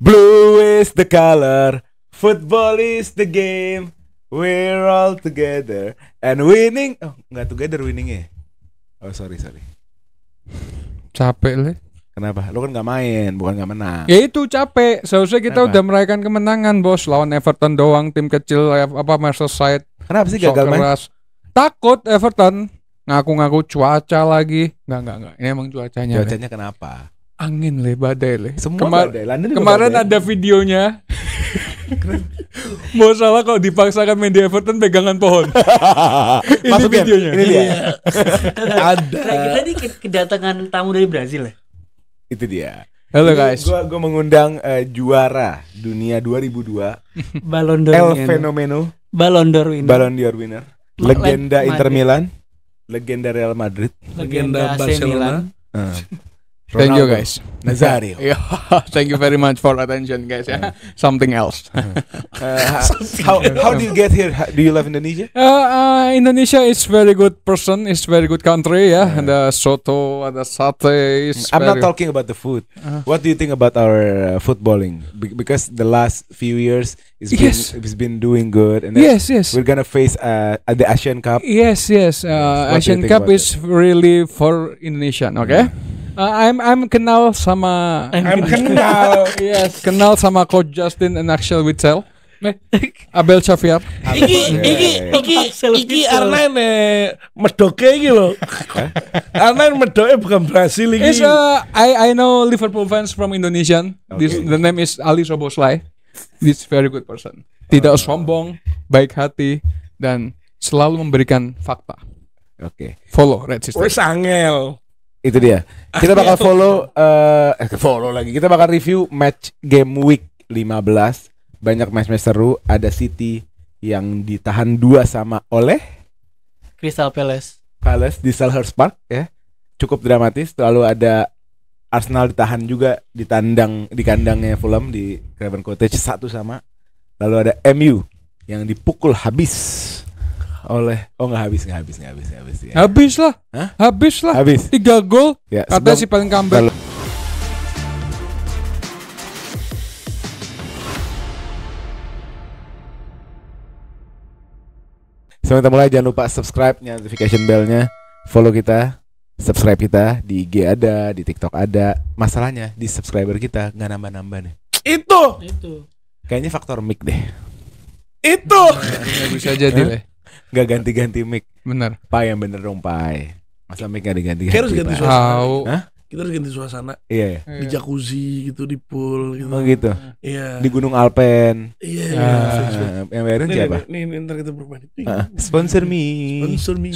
Blue is the color, football is the game. We're all together and winning. Oh, nggak together winningnya. Oh sorry. Capek le. Kenapa? Lo kan nggak main, bukan nggak menang. Ya itu capek. Seharusnya kita Kenapa? udah merayakan kemenangan bos. Lawan Everton doang, tim kecil apa Merseyside. Kenapa sih gagal main? Keras. Takut Everton. Ngaku-ngaku cuaca lagi. Enggak. Ini emang cuacanya. Cuacanya kenapa? Angin le, badai le. Semua badai. London juga Kemarin badai. ada videonya. Mau salah kalau dipaksakan main di Everton pegangan pohon. Ini Masukin. videonya. Ini dia. Ada. Kita ini kedatangan tamu dari Brazil ya. Itu dia. Halo guys. Gue mengundang juara dunia 2002 Ballon d'Or. El Fenomeno Ballon d'Or winner. Ballon d'Or winner. Legenda Madrid. Inter Milan, legenda Real Madrid. Legenda Legenda AC Milan. Thank you Ronaldo guys. Nazario. Yeah, thank you very much for attention guys. Something else. How do you get here? Do you love Indonesia? Indonesia is very good person, is very good country ya. Ada soto, ada sate. I'm not talking about the food. What do you think about our footballing? Because the last few years it's been doing good, and then Yes. we're gonna face the Asian Cup. Yes. What do you Asian think Cup about is really for Indonesian, okay? I'm kenal sama yes, kenal sama Coach Justin and Axel Witsel. Abel Xavier. Iki Arnain medoke iki lho. Arnain medoke bukan Brasil iki. Is I know Liverpool fans from Indonesian. The name is Ali Soboslai. This very good person. Tidak sombong, baik hati dan selalu memberikan fakta. Oke. Follow Red Sister. Wes angel. Itu dia. Kita bakal follow lagi. Kita bakal review match game week 15. Banyak match-match seru. Ada City yang ditahan 2 sama oleh Crystal Palace. di Selhurst Park ya. Cukup dramatis. Lalu ada Arsenal ditahan juga di kandangnya Fulham di Craven Cottage 1 sama. Lalu ada MU yang dipukul habis oleh nggak habis ya. Habis lah. Hah? Habis lah. Habis. 3 gol. Ya, Kata si paling comeback. Sebelum kita mulai jangan lupa subscribe, notification bell-nya, follow kita, subscribe kita di IG ada, di TikTok ada. Masalahnya di subscriber kita nggak nambah-nambah nih. Itu. Kayaknya faktor mic deh. Itu. Nggak bisa jadi deh. Nggak ganti-ganti mic. Bener. Pai yang bener dong Pai. Masa mic nggak diganti-ganti? Kita harus ganti Pai? suasana. Tahu. Hah? Kita harus ganti suasana Iya ya. di jacuzzi gitu, di pool gitu. Oh gitu. Iya. Di Gunung Alpen. Iya. Yang bayarin siapa? Nih, ntar kita berubah. Sponsor me. Sponsor me.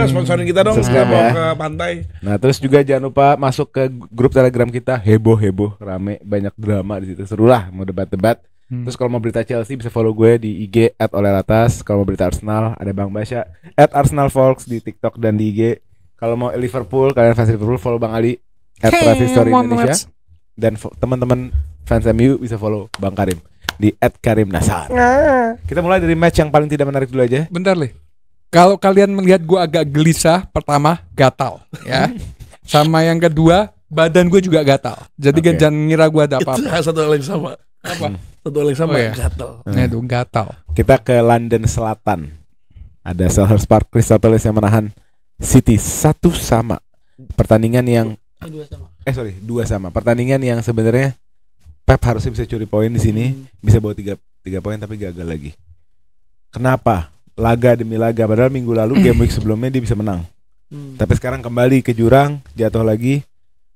Sponsorin kita dong. Subscribe Bawa ya. ke pantai. Nah terus juga jangan lupa masuk ke grup Telegram kita, heboh rame, banyak drama di situ, seru lah mau debat-debat. Terus kalau mau berita Chelsea bisa follow gue di IG @olelatas. Kalau mau berita Arsenal ada Bang Basya @ArsenalFolks di TikTok dan di IG. Kalau mau Liverpool, kalian fans Liverpool follow Bang Ali @Travisstory Indonesia. Dan teman-teman fans MU bisa follow Bang Karim di @KarimNasar. Kita mulai dari match yang paling tidak menarik dulu aja. Bentar Le. Kalau kalian melihat gue agak gelisah, pertama gatal ya. Sama yang kedua badan gue juga gatal. Jadi Oke. jangan ngira gue ada Itu apa-apa. satu hal yang sama. Apa? Satu hal yang sama. Oh, iya. Gatel. Nah itu gatal. Kita ke London Selatan. Ada Selhurst Park, Crystal Palace yang menahan City 1 sama. Pertandingan yang 2 sama. Pertandingan yang sebenarnya Pep harusnya bisa curi poin di sini, bisa bawa 3 poin tapi gagal lagi. Kenapa? Laga demi laga, padahal minggu lalu game week sebelumnya dia bisa menang. Tapi sekarang kembali ke jurang, jatuh lagi.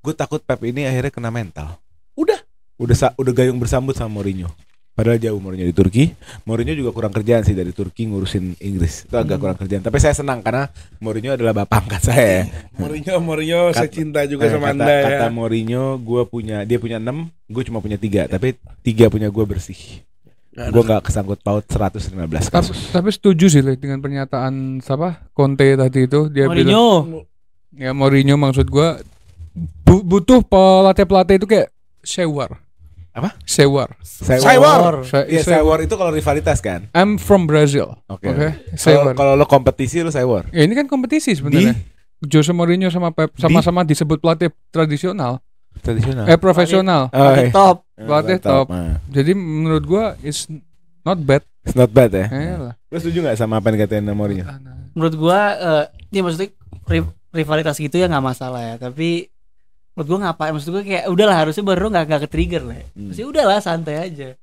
Gue takut Pep ini akhirnya kena mental. Udah gayung bersambut sama Mourinho. Padahal jauh Mourinho di Turki. Mourinho juga kurang kerjaan sih dari Turki ngurusin Inggris. Itu agak kurang kerjaan. Tapi saya senang karena Mourinho adalah bapak angkat saya. Mourinho saya cinta juga sama Anda ya. Kata Mourinho, dia punya 6, gue cuma punya 3. Tapi 3 punya gue bersih. Gue gak kesangkut paut 115 kasus. Tapi setuju sih Le, dengan pernyataan Conte tadi itu. Dia bilang, ya Mourinho maksud gue butuh pelatih-pelatih itu kayak Sewar. Apa? Sewar. Iya, Sewar itu kalau rivalitas kan. I'm from Brazil. Oke. Sewar. Kalau lo kompetisi lo Sewar. Ya ini kan kompetisi sebenarnya. Jose Mourinho sama Pep sama-sama disebut pelatih tradisional. Tradisional. Profesional. Oh, iya. Top. pelatih top. Jadi menurut gua is not bad. It's not bad ya. Lah. Lu setuju nggak sama apa yang dikatain Mourinho? Menurut gua ya maksudnya rivalitas gitu ya nggak masalah ya, tapi menurut gua ngapain, maksud gua kayak udahlah, harusnya baru nggak ke trigger lah. Maksudnya udahlah santai aja.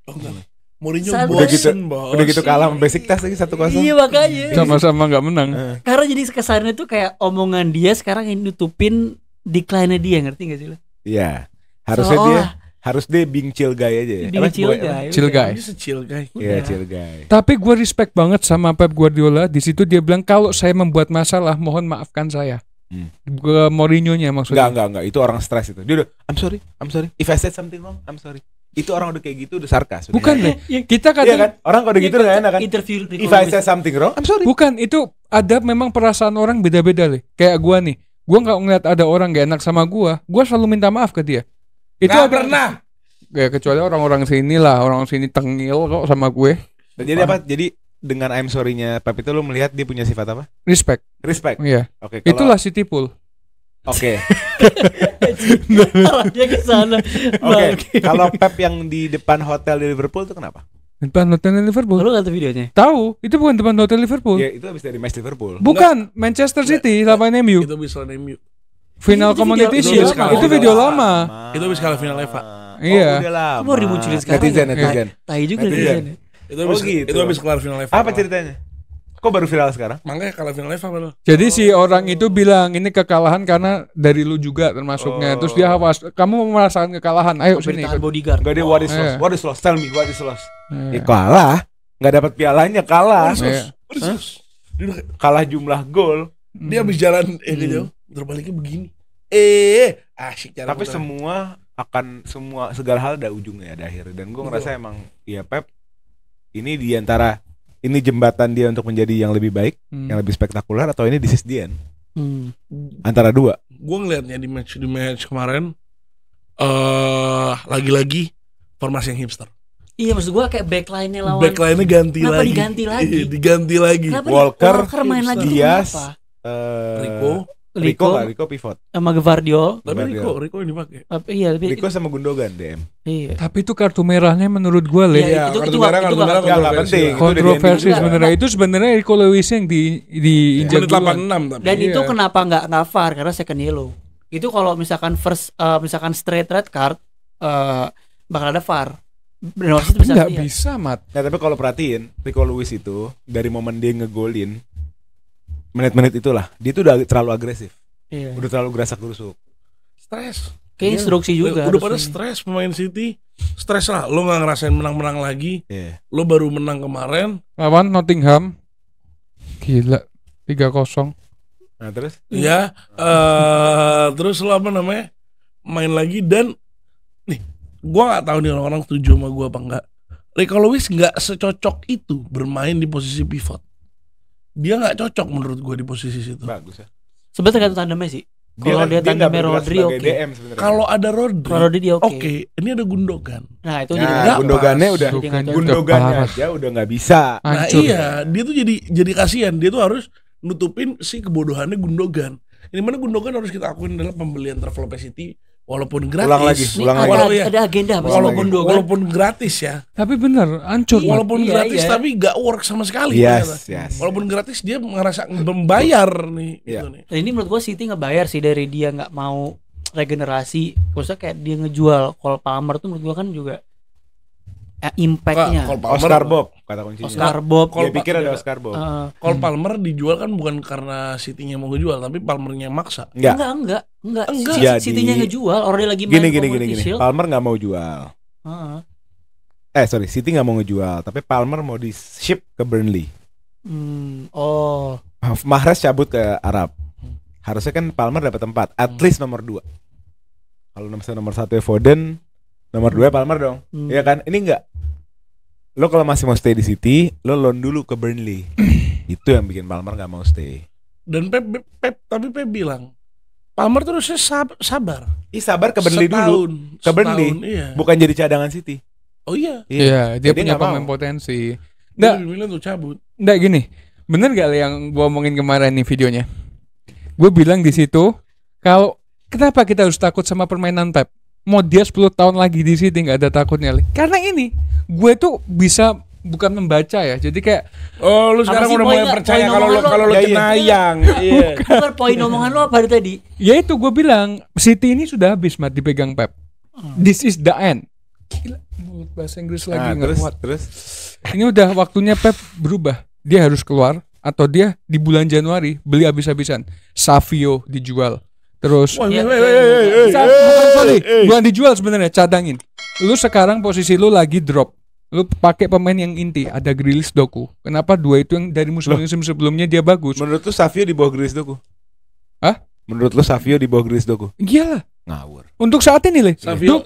Mourinho Udah gitu kalah sama Besiktas lagi 1-0. Iya makanya. Sama-sama nggak menang. Karena jadi kesannya tuh kayak omongan dia sekarang yang nutupin decline-nya dia, ngerti gak sih lo? Iya. Harus dia being chill guy aja ya. Being chill guy. Chill guy. Dia chill guy. Iya, chill guy. Tapi gue respect banget sama Pep Guardiola. Di situ dia bilang kalau saya membuat masalah, mohon maafkan saya. Gue Mourinho-nya maksudnya. Enggak. Itu orang stres itu. Dia udah, I'm sorry. If I said something wrong, I'm sorry. Itu orang udah kayak gitu udah sarkas. Bukan deh. Kita Iya kan? Orang kalau udah gitu udah enak kan. Interview If I said something wrong, I'm sorry. Bukan, itu ada memang perasaan orang beda-beda deh. Kayak gue nih. Gue nggak ngeliat ada orang gak enak sama gue selalu minta maaf ke dia. Itu Nggak pernah. Ya kecuali orang-orang sini lah, orang sini tengil kok sama gue. Jadi apa? Jadi dengan I'm sorry-nya Pep itu lu melihat dia punya sifat apa? Respect. Oke. Iya. Itulah City Pool. Oke. Arahnya ke sana. Oke. Kalau Pep yang di depan hotel di Liverpool itu kenapa? Depan hotel Liverpool. Lu nggak tahu videonya? Tahu, itu bukan depan hotel Liverpool. Ya itu habis dari match Liverpool. Bukan, Manchester City lawan MU. Itu bisa MU. Final Itu Community video- Shield. itu Itu video lama. Itu habis kalah final UEFA. Iya. Udah lama. Itu baru dimunculin sekarang. Netizen. Tai juga Netizen. netizen. Itu habis gitu. itu habis kelar final UEFA. Apa ceritanya? Kok baru viral sekarang? Makanya kalah final UEFA padahal. Jadi si orang itu bilang ini kekalahan karena dari lu juga termasuknya. Terus dia awas, kamu merasakan kekalahan. Ayo sini. Pemberitaan bodyguard. Enggak, dia what is lost? Iya. What is lost? Tell me what is lost? Iya. Ya kalah, enggak dapat pialanya, kalah. Iya. Kalah jumlah gol. Dia habis jalan gitu. Terbaliknya begini. Asyik cara. Tapi semua segala hal ada ujungnya, ada akhirnya. Dan gue ngerasa emang ya Pep ini diantara ini jembatan dia untuk menjadi yang lebih baik, yang lebih spektakuler, atau ini this is the end. Antara dua. Gue ngelihatnya di match kemarin lagi-lagi formasi yang hipster. Iya, maksud gua kayak backline-nya lawan. Backline-nya ganti Kenapa lagi. diganti lagi? Iya, diganti lagi. Kenapa Walker, main lagi tuh Diaz, kenapa? Rico pivot. Sama Gvardiol. Tapi Rico yang dipakai. Iya, tapi Rico sama Gundogan DM. iya. Tapi itu kartu merahnya menurut gue Le. Iya, kartu itu merah nggak Nggak penting. Itu udah Kontroversi di-ending. sebenarnya. Itu sebenarnya Rico Lewis yang diinjak Menit duluan. 86 tapi. Dan itu Iya. kenapa nggak VAR, karena second yellow. Itu kalau misalkan misalkan straight red card bakal ada VAR. Dan wasit Tapi bisa nggak lihat. bisa Mat. Nah tapi kalau perhatiin Rico Lewis itu dari momen dia ngegolin menit-menit itulah dia tuh udah terlalu agresif, Iya. udah terlalu gerasak-gerusuk. Stres. Kayak instruksi juga. Udah pada harusnya. stres pemain City. Stres lah. Lo nggak ngerasain menang-menang lagi. Iya. Lo baru menang kemarin. Lawan Nottingham. Gila 3-0. Nah terus Ya. Terus lo apa namanya? Main lagi dan nih. Gua nggak tahu nih orang-orang setuju sama gua apa enggak. Rico Lewis nggak secocok itu bermain di posisi pivot. Dia nggak cocok menurut gua di posisi situ. bagus ya. Sebenarnya tergantung tandemnya sih. Kalau dia nggak tandemnya bergerak Rodri sebagai oke. DM sebenarnya. Kalau ada Rodri, Kalau Rodri dia oke. oke. Ini ada Gundogan. Nah, itu Nah, jadi nggak Gundogannya pas. udah Jadi nggak cocok. Gundogannya Parah. aja udah nggak bisa. Nah Hancur. iya, dia tuh jadi kasihan. Dia tuh harus nutupin si kebodohannya Gundogan. Ini mana Gundogan harus kita akuin adalah pembelian Travelopes City walaupun gratis. Ulang lagi, Ini ulang ada, lagi. Walau ya. ada agenda apa Walaupun Gundogan? walaupun gratis ya. Tapi bener hancur Mat. Walaupun Iya, gratis iya. tapi gak work sama sekali. Yes, ternyata. yes. Walaupun gratis dia ngerasa membayar nih. Iya. Gitu nih. Dan ini menurut gua City ngebayar sih dari dia nggak mau regenerasi. Maksudnya kayak dia ngejual Cole Palmer tuh menurut gua kan juga impact-nya. Cole Palmer, Oscar Bob kata kuncinya. Oscar Bob. Dia pikir ada Oscar Bob. Cole Palmer dijual kan bukan karena City-nya mau ngejual tapi Palmernya maksa. Enggak. Enggak. Enggak. City- Jadi- City-nya ngejual, orang dia lagi main Gini. Community Shield. Palmer nggak mau jual. Heeh. City nggak mau ngejual, tapi Palmer mau di ship ke Burnley. Oh. Mahrez cabut ke Arab. Harusnya kan Palmer dapat tempat, at least nomor 2. Kalau nomor 1 ya Foden, nomor 2 Palmer dong. Iya kan? Ini enggak. Lo kalau masih mau stay di City, lo loan dulu ke Burnley. Itu yang bikin Palmer nggak mau stay. Dan Pep bilang Palmer terus sabar. Ih sabar ke Burnley dulu. Ke Burnley. Setahun, iya. Bukan jadi cadangan City. Oh iya. Iya, dia Jadi punya nggak mau. pemain potensi. Dia Nggak, lebih milih untuk cabut. nggak gini. Bener gak Le yang gua omongin kemarin nih videonya? Gue bilang di situ, kalau kenapa kita harus takut sama permainan Pep? mau dia 10 tahun lagi di City nggak ada takutnya, Le. Karena ini gue tuh bisa bukan membaca ya. Jadi kayak Oh, lu sekarang sih udah mulai poinnya? percaya Poin kalau omongan lo? lu Iya, iya. cenayang. Iya. Bukan poin omongan lo apa dari tadi? ya itu gue bilang City ini sudah habis Mat dipegang Pep. This is the end. Gila, mulut bahasa Inggris lagi nggak kuat. Terus Ini udah waktunya Pep berubah. Dia harus keluar atau dia di bulan Januari beli habis-habisan. Savio dijual. Terus Woi, Iya, woi, iya, woi, iya. woi, woi, bukan, sorry, woi. bukan dijual sebenarnya, cadangin. Lu sekarang posisi lu lagi drop. Lu pakai pemain yang inti, ada Grealish, Doku. Kenapa dua itu yang dari musim sebelumnya dia bagus? menurut lu Savio di bawah Grealish Doku? Hah? Menurut lu Savio di bawah Grealish Doku? Iyalah. Ngawur. Untuk saat ini, Le.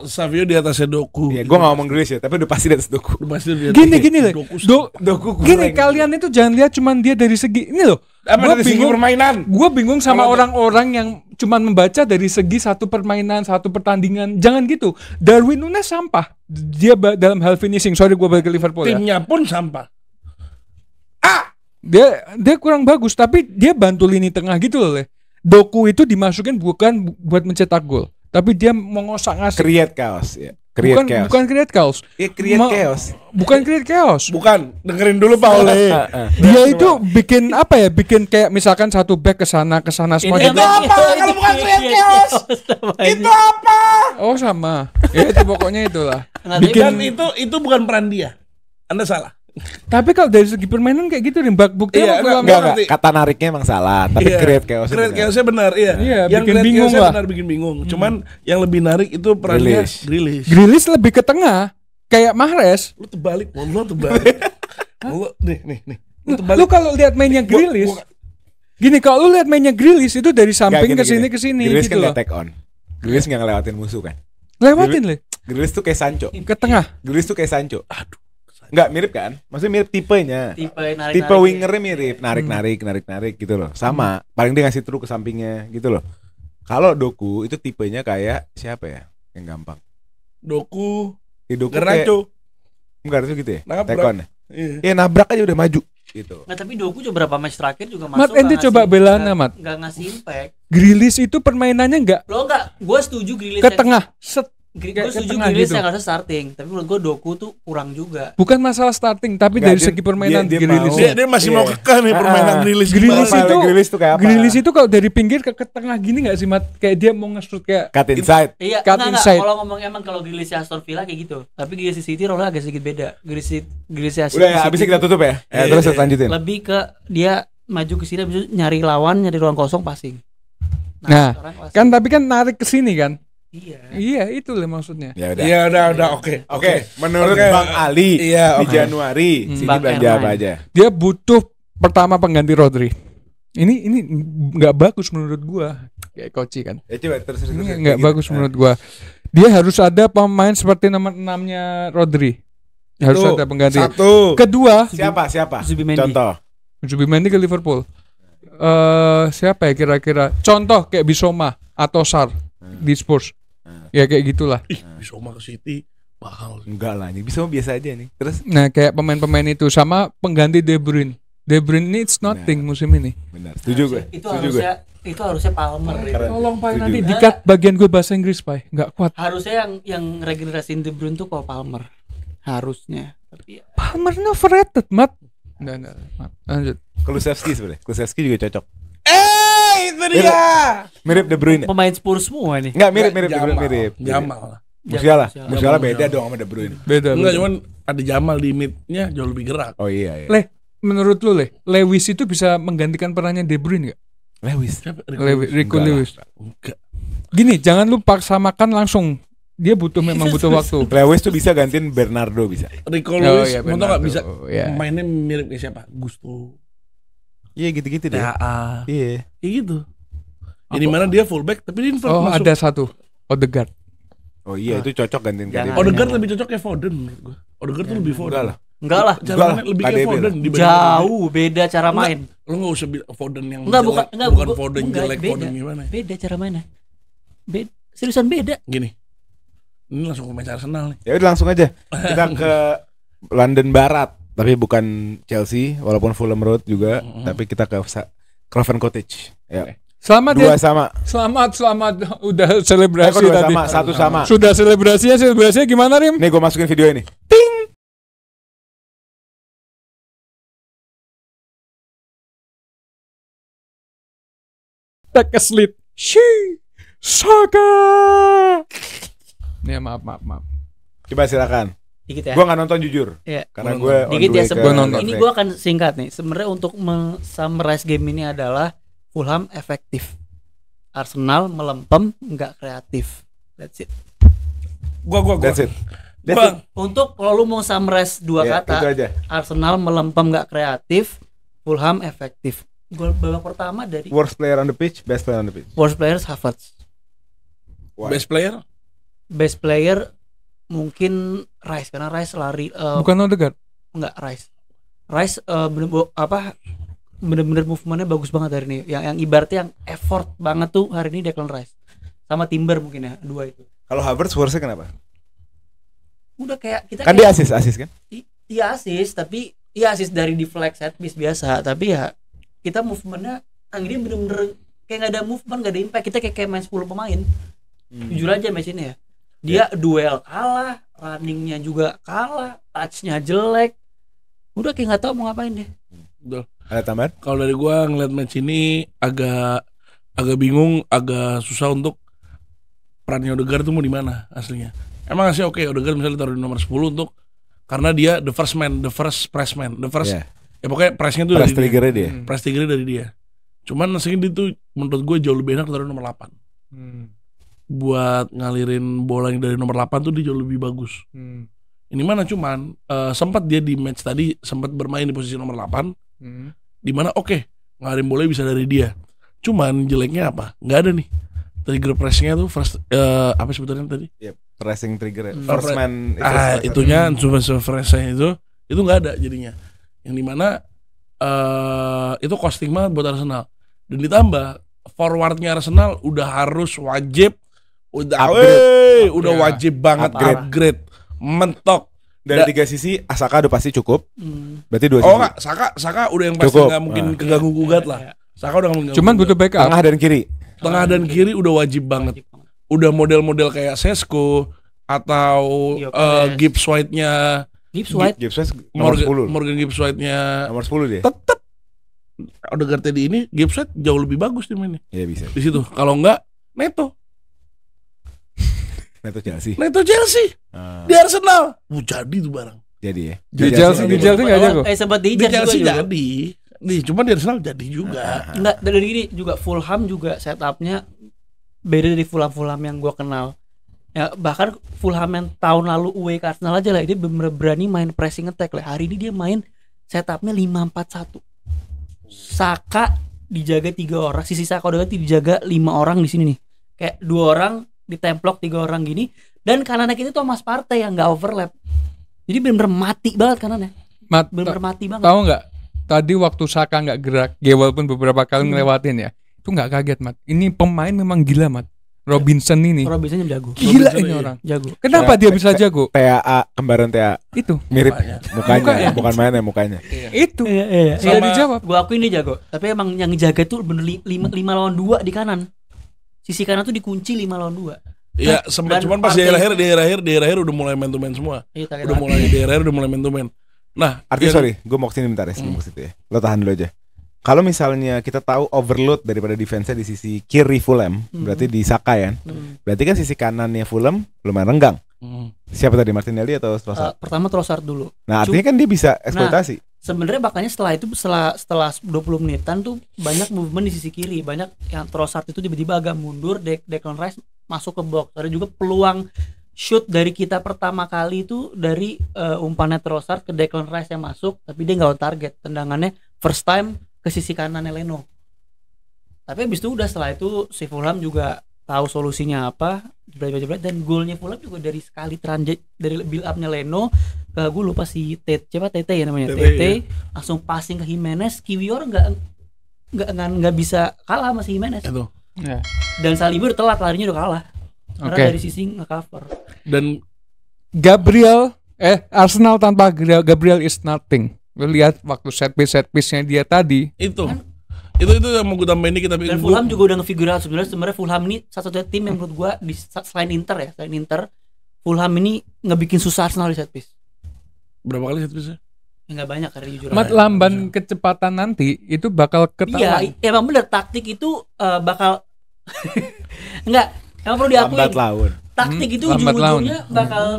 Savio di atasnya Doku. Iya, gua enggak ngomong Grealish ya, tapi udah pasti di atas Doku. Udah pasti di atas Gini, Le. Doku. Doku Gini, kalian itu jangan lihat cuman dia dari segi ini loh. Apa Gua dari segi bingung. permainan? Gue bingung sama Kalau- orang-orang yang cuman membaca dari segi satu permainan, satu pertandingan. Jangan gitu. Darwin Nunes sampah. Dia dalam hal finishing. Sorry gue balik ke Liverpool ya. Timnya pun sampah. Dia kurang bagus, tapi dia bantu lini tengah gitu loh, Le. Doku itu dimasukin bukan buat mencetak gol, tapi dia mengosak-ngasih. create chaos ya. Create Bukan chaos. bukan create chaos. Iya, create chaos. Bukan create chaos. Bukan, dengerin dulu Paul. Dia itu bikin apa ya? Bikin kayak misalkan satu back ke sana semua Itu gitu. apa kalau bukan create chaos? Itu apa? Oh sama. Ya itu pokoknya itulah. Dan itu bukan peran dia. Anda salah. Tapi kalau dari segi permainan kayak gitu nih, buktinya Iya, waktu Enggak, ngerti. kata nariknya emang salah, tapi Iya, create chaos. Create chaosnya benar, iya. Iya, Yang bikin create bingung chaosnya lah. benar bikin bingung. Cuman yang lebih narik itu perannya Grealish. Grealish lebih ke tengah, kayak Mahrez. Lu terbalik, Allah terbalik. Allah, nih. Lu terbalik. Lu kalau lihat mainnya Grealish, gini kalau lu lihat mainnya Grealish itu dari samping ke sini Grealish gitu kan loh. attack on. Grealish nggak ngelewatin musuh kan. Lewatin Le, Grealish tuh kayak Sancho. ke tengah. Grealish tuh kayak Sancho. Aduh. Nggak mirip kan? Maksudnya mirip tipenya. narik Tipe wingernya mirip, narik gitu loh. Sama, paling dia ngasih truk ke sampingnya gitu loh. Kalau Doku itu tipenya kayak siapa ya? Yang gampang. Doku, Doku Garnacho. Enggak itu gitu ya? Nabrak. Tekon. Iya. Iya, nabrak aja udah maju gitu. Nah, tapi Doku juga berapa match terakhir juga Mat, masuk. ente nggak coba ngasih- belana, nggak- Mat. Nggak ngasih impact. Grealish itu permainannya nggak Lo enggak, gue setuju Grealish ke yang- tengah. Set. Gue Kayak ke setuju tengah Grealish gitu. yang harusnya starting, tapi menurut gue Doku tuh kurang juga. Bukan masalah starting, tapi Nggak, dari dia- segi permainan dia Grealish. mau. Dia masih mau Iya. kekeh nih permainan Grealish. Grealish Profile itu Grealish tuh kayak apa? Grealish itu kalau dari pinggir ke tengah gini nggak sih, Mat? Kayak dia mau nge-shoot kayak Cut inside. Iya, Cut enggak, inside. kalau ngomong emang kalau Grealish Aston Villa kayak gitu. Tapi Grealish City role agak sedikit beda. Grealish City Udah ya, abisnya kita tutup ya. Iya, Terus iya. lanjutin. lebih ke dia maju ke sini habis itu nyari lawan, nyari ruang kosong passing. Nah, sekarang passing. kan tapi kan narik ke sini kan. Iya. Iya, itu lah maksudnya. Ya udah. Iya, udah, oke. Oke, menurut Oke. Bang Ali Iya, di oke. Januari sini Bang belanja apa Erman. aja? Dia butuh pertama pengganti Rodri. Ini nggak bagus menurut gua. Kayak Koci kan. Ya coba terus. Ini nggak bagus menurut gua. Dia harus ada pemain seperti nomor 6-nya Rodri. Harus Itu, ada pengganti. Satu. Kedua, Siapa? Zubimendi. Contoh. Zubimendi ke Liverpool. Siapa ya kira-kira? Contoh kayak Bisoma atau Sar di Spurs. Ya kayak gitulah. Ih, Bisoma ke City mahal. Enggak lah, ini bisa biasa aja nih. Terus Nah, kayak pemain-pemain itu sama pengganti De Bruyne. De Bruyne needs nothing musim ini. benar. Setuju gue. Itu Setuju gue. harusnya Palmer. Ya. Keren. Tolong Pak Setuju. nanti dikat bagian gue bahasa Inggris, Pak. Nggak kuat. Harusnya yang regenerasiin De Bruyne tuh Cole Palmer. Harusnya. Tapi ya, Palmer ini overrated, Mat. Nggak, Mat. Lanjut. Kulusevski sebenarnya. Kulusevski juga cocok. Itu dia. Mirip De Bruyne. pemain Spurs semua nih. Enggak mirip De Bruyne Jamal. mirip. Jamal. Musiala. Musiala. Musiala beda dong sama De Bruyne. Beda. Enggak, beda. cuman ada Jamal di midnya jauh lebih gerak. Oh iya. Le, menurut lu, Le, Lewis itu bisa menggantikan perannya De Bruyne nggak? Lewis. Siapa? Rico Enggak lah. Lewis. Enggak. Gini, jangan lu paksa makan langsung. Dia memang butuh waktu. Lewis tuh bisa gantiin Bernardo bisa. Rico Oh, Lewis, iya, mau tau nggak Bernardo. bisa Iya. mainnya mirip kayak siapa? Gusto. Iya gitu-gitu deh. TAA. Iya. Kayak gitu. Ini mana dia fullback tapi dia invert Oh, masuk. ada satu. Odegaard. Oh iya itu cocok gantiin Jangan. Karim. Odegaard lebih cocok kayak Foden menurut gua. Odegaard tuh lebih Foden. Enggak lah. Enggak lah. Jalannya lebih kayak KDB Foden lah. dibanding Jauh beda cara Enggak. main. Lu enggak usah bilang Foden yang Enggak, jelek, bukan bukan gua- Foden enggak, jelek, beda. Foden gimana. Beda cara mainnya. Seriusan beda. Gini. Ini langsung ke match Arsenal nih. Ya udah langsung aja. Kita ke London Barat, tapi bukan Chelsea, walaupun Fulham Road juga, tapi kita ke Craven Cottage. Ya. Selamat 2 ya. sama. Selamat udah selebrasi Kok 2 tadi. sama, 1 sama. Sudah selebrasinya gimana, Rim? Nih gue masukin video ini. Ting. Tak keslit. Saka. Nih maaf. Coba silakan. Dikit ya. Gue nggak nonton jujur. Iya. Karena gue Dikit ya sebelum nonton. ini gue akan singkat nih. Sebenarnya untuk summarize game ini adalah Fulham efektif, Arsenal melempem, nggak kreatif. That's it. Gua. That's it. Bang, Untuk kalau lu mau summarize dua Ya, kata, itu aja. Arsenal melempem nggak kreatif, Fulham efektif. Gol babak pertama dari Worst player on the pitch, best player on the pitch. worst players Havertz. Why? best player Best player mungkin Rice karena Rice lari Bukan Odegaard. enggak Rice. Rice bener-bener movementnya bagus banget hari ini. Yang ibaratnya yang effort banget tuh hari ini Declan Rice. Sama Timber mungkin ya, dua itu. Kalau Havertz worstnya kenapa? Udah kayak kita Kan dia assist kan? Iya assist, tapi iya assist dari deflect set piece biasa, tapi ya kita movementnya ini bener-bener kayak nggak ada movement, nggak ada impact. Kita kayak main 10 pemain. Jujur aja match ini ya. Dia duel kalah, runningnya juga kalah, touchnya jelek. Udah kayak nggak tahu mau ngapain deh. Betul. Ada tambahan? Kalau dari gua ngeliat match ini agak bingung, agak susah untuk perannya Odegaard tuh mau di mana aslinya. Emang sih oke, Odegaard misalnya taruh di nomor 10 untuk karena dia the first press man, Iya. ya pokoknya pressnya tuh Press dari triggernya dia. Press triggernya dari dia. Cuman aslinya dia tuh menurut gue jauh lebih enak taruh nomor 8. Buat ngalirin bola yang dari nomor 8 tuh dia jauh lebih bagus. Ini mana cuman sempat dia di match tadi sempat bermain di posisi nomor 8. Di mana oke, ngalirin bola bisa dari dia. Cuman jeleknya apa? Nggak ada nih. Trigger pressnya tuh first apa sebetulnya tadi? Iya, pressing trigger. First man. Itunya cuma pressnya itu nggak ada jadinya. Yang dimana itu costing banget buat Arsenal. Dan ditambah forwardnya Arsenal udah harus wajib udah wajib banget upgrade mentok. Dari 3 sisi, Saka udah pasti cukup. Berarti 2 sisi. Oh enggak, Saka udah yang pasti Cukup. nggak mungkin keganggu gugat lah. Saka udah nggak mungkin. Cuman butuh backup. Tengah dan kiri. Tengah dan kiri udah wajib banget. Udah model-model kayak Sesko atau Gibbs White-nya Gibbs White Gibbs White nomor 10. Morgan Gibbs White-nya Nomor 10 dia. tetap Odegaard tadi ini Gibbs White jauh lebih bagus di mainnya Iya bisa. di situ. Kalau enggak Neto Chelsea di Arsenal. Jadi tuh barang. Jadi ya. Di Chelsea nggak jago. sempat di Di Chelsea Chelsea juga. jadi. Nih, cuma di Arsenal jadi juga. Enggak, dari gini juga Fulham juga setupnya beda dari Fulham yang gua kenal. Ya bahkan Fulham yang tahun lalu away ke Arsenal aja lah, dia bener berani main pressing attack lah. Hari ini dia main setupnya 5-4-1. Saka dijaga 3 orang, sisi Saka udah dijaga 5 orang di sini nih. Kayak 2 orang ditemplok, 3 orang gini. Dan kanannya kita Thomas Partey yang nggak overlap. Jadi bener-bener mati banget kanannya. Bener-bener mati banget. Tahu nggak? Tadi waktu Saka nggak gerak, ya walaupun beberapa kali ngelewatin ya, itu nggak kaget Mat. Ini pemain memang gila Mat. Robinson ini. Robinson jago. Gila Robinson ini iya. orang. Jago. Kenapa dia bisa jago? TAA kembaran TAA Itu. mirip mukanya, Mukanya. bukan mainnya mukanya. Itu. Iya. Sudah dijawab. Gua akuin dia jago. Tapi emang yang jaga tuh bener 5 lawan 2 di kanan. Sisi kanan tuh dikunci 5 lawan 2. Iya, sempat Dan cuman pas di Partey- akhir udah mulai man to man semua. Iya, Udah mulai di akhir udah mulai man to man. Nah, Artinya sorry, gue mau kesini bentar ya sebelum ke situ ya. Lo tahan dulu aja. Kalau misalnya kita tahu overload daripada defense-nya di sisi kiri Fulham, berarti di Saka ya. Berarti kan sisi kanannya Fulham lumayan renggang. Siapa tadi, Martinelli atau Trossard? Pertama Trossard dulu. Nah, artinya kan dia bisa eksploitasi. Sebenarnya makanya setelah itu setelah 20 menitan tuh banyak movement di sisi kiri, banyak yang Trossard itu tiba-tiba agak mundur, Declan Rice masuk ke box. Ada juga peluang shoot dari kita pertama kali itu dari umpannya Trossard ke Declan Rice yang masuk, tapi dia nggak on target. Tendangannya first time ke sisi kanannya Leno. Tapi habis itu udah setelah itu si Fulham juga tahu solusinya apa, jebret dan golnya Fulham juga dari sekali transit dari build up-nya Leno ke gue lupa si Tete ya namanya Tete, langsung passing ke Jimenez. Kiwior nggak bisa kalah sama si Jimenez. itu. Ya. Dan Saliba udah telat, larinya udah kalah. Karena Oke. dari sisi nge-cover. Dan Arsenal tanpa Gabriel is nothing. Lu lihat waktu set piece-nya dia tadi. itu Itu yang mau gue tambahin dikit tapi Dan Fulham juga udah ngefigure out sebenarnya Fulham ini satu-satunya tim yang menurut gua selain Inter, Fulham ini ngebikin susah Arsenal di set piece. berapa kali set piece-nya? Enggak banyak karena jujur. Lamban kecepatan nanti itu bakal ketahuan. Iya, emang bener taktik itu bakal enggak, emang perlu diakui. Lambat laun. Taktik itu lambat ujung-ujungnya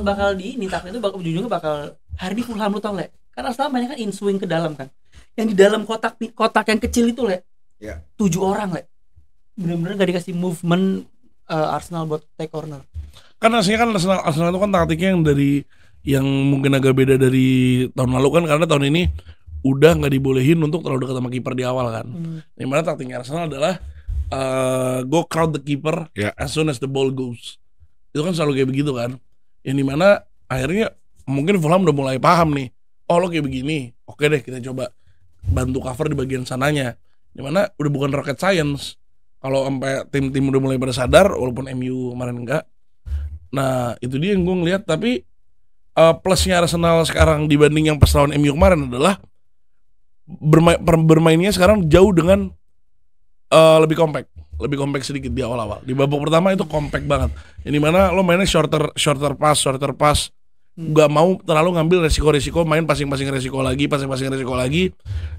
bakal di ini, taktik itu ujung-ujungnya bakal hari ini Fulham lu tau Le. Karena Arsenal banyak kan in swing ke dalam kan. Yang di dalam kotak yang kecil itu Le. Ya. 7 orang Le. Bener-bener gak dikasih movement Arsenal buat take corner. Kan aslinya kan Arsenal itu kan taktiknya yang mungkin agak beda dari tahun lalu kan, karena tahun ini udah nggak dibolehin untuk terlalu dekat sama kiper di awal kan. Dimana taktiknya Arsenal adalah go crowd the keeper as soon as the ball goes. Itu kan selalu kayak begitu kan. Yang dimana akhirnya mungkin Fulham udah mulai paham nih. Oh lo kayak begini, oke deh kita coba bantu cover di bagian sananya. Dimana udah bukan rocket science. Kalau sampai tim-tim udah mulai pada sadar, walaupun MU kemarin enggak. Nah itu dia yang gue ngeliat. Tapi plusnya Arsenal sekarang dibanding yang pas lawan MU kemarin adalah bermainnya sekarang jauh dengan lebih compact sedikit di awal-awal. Di babak pertama itu compact banget. Ini mana lo mainnya shorter pass, nggak mau terlalu ngambil resiko main passing resiko lagi,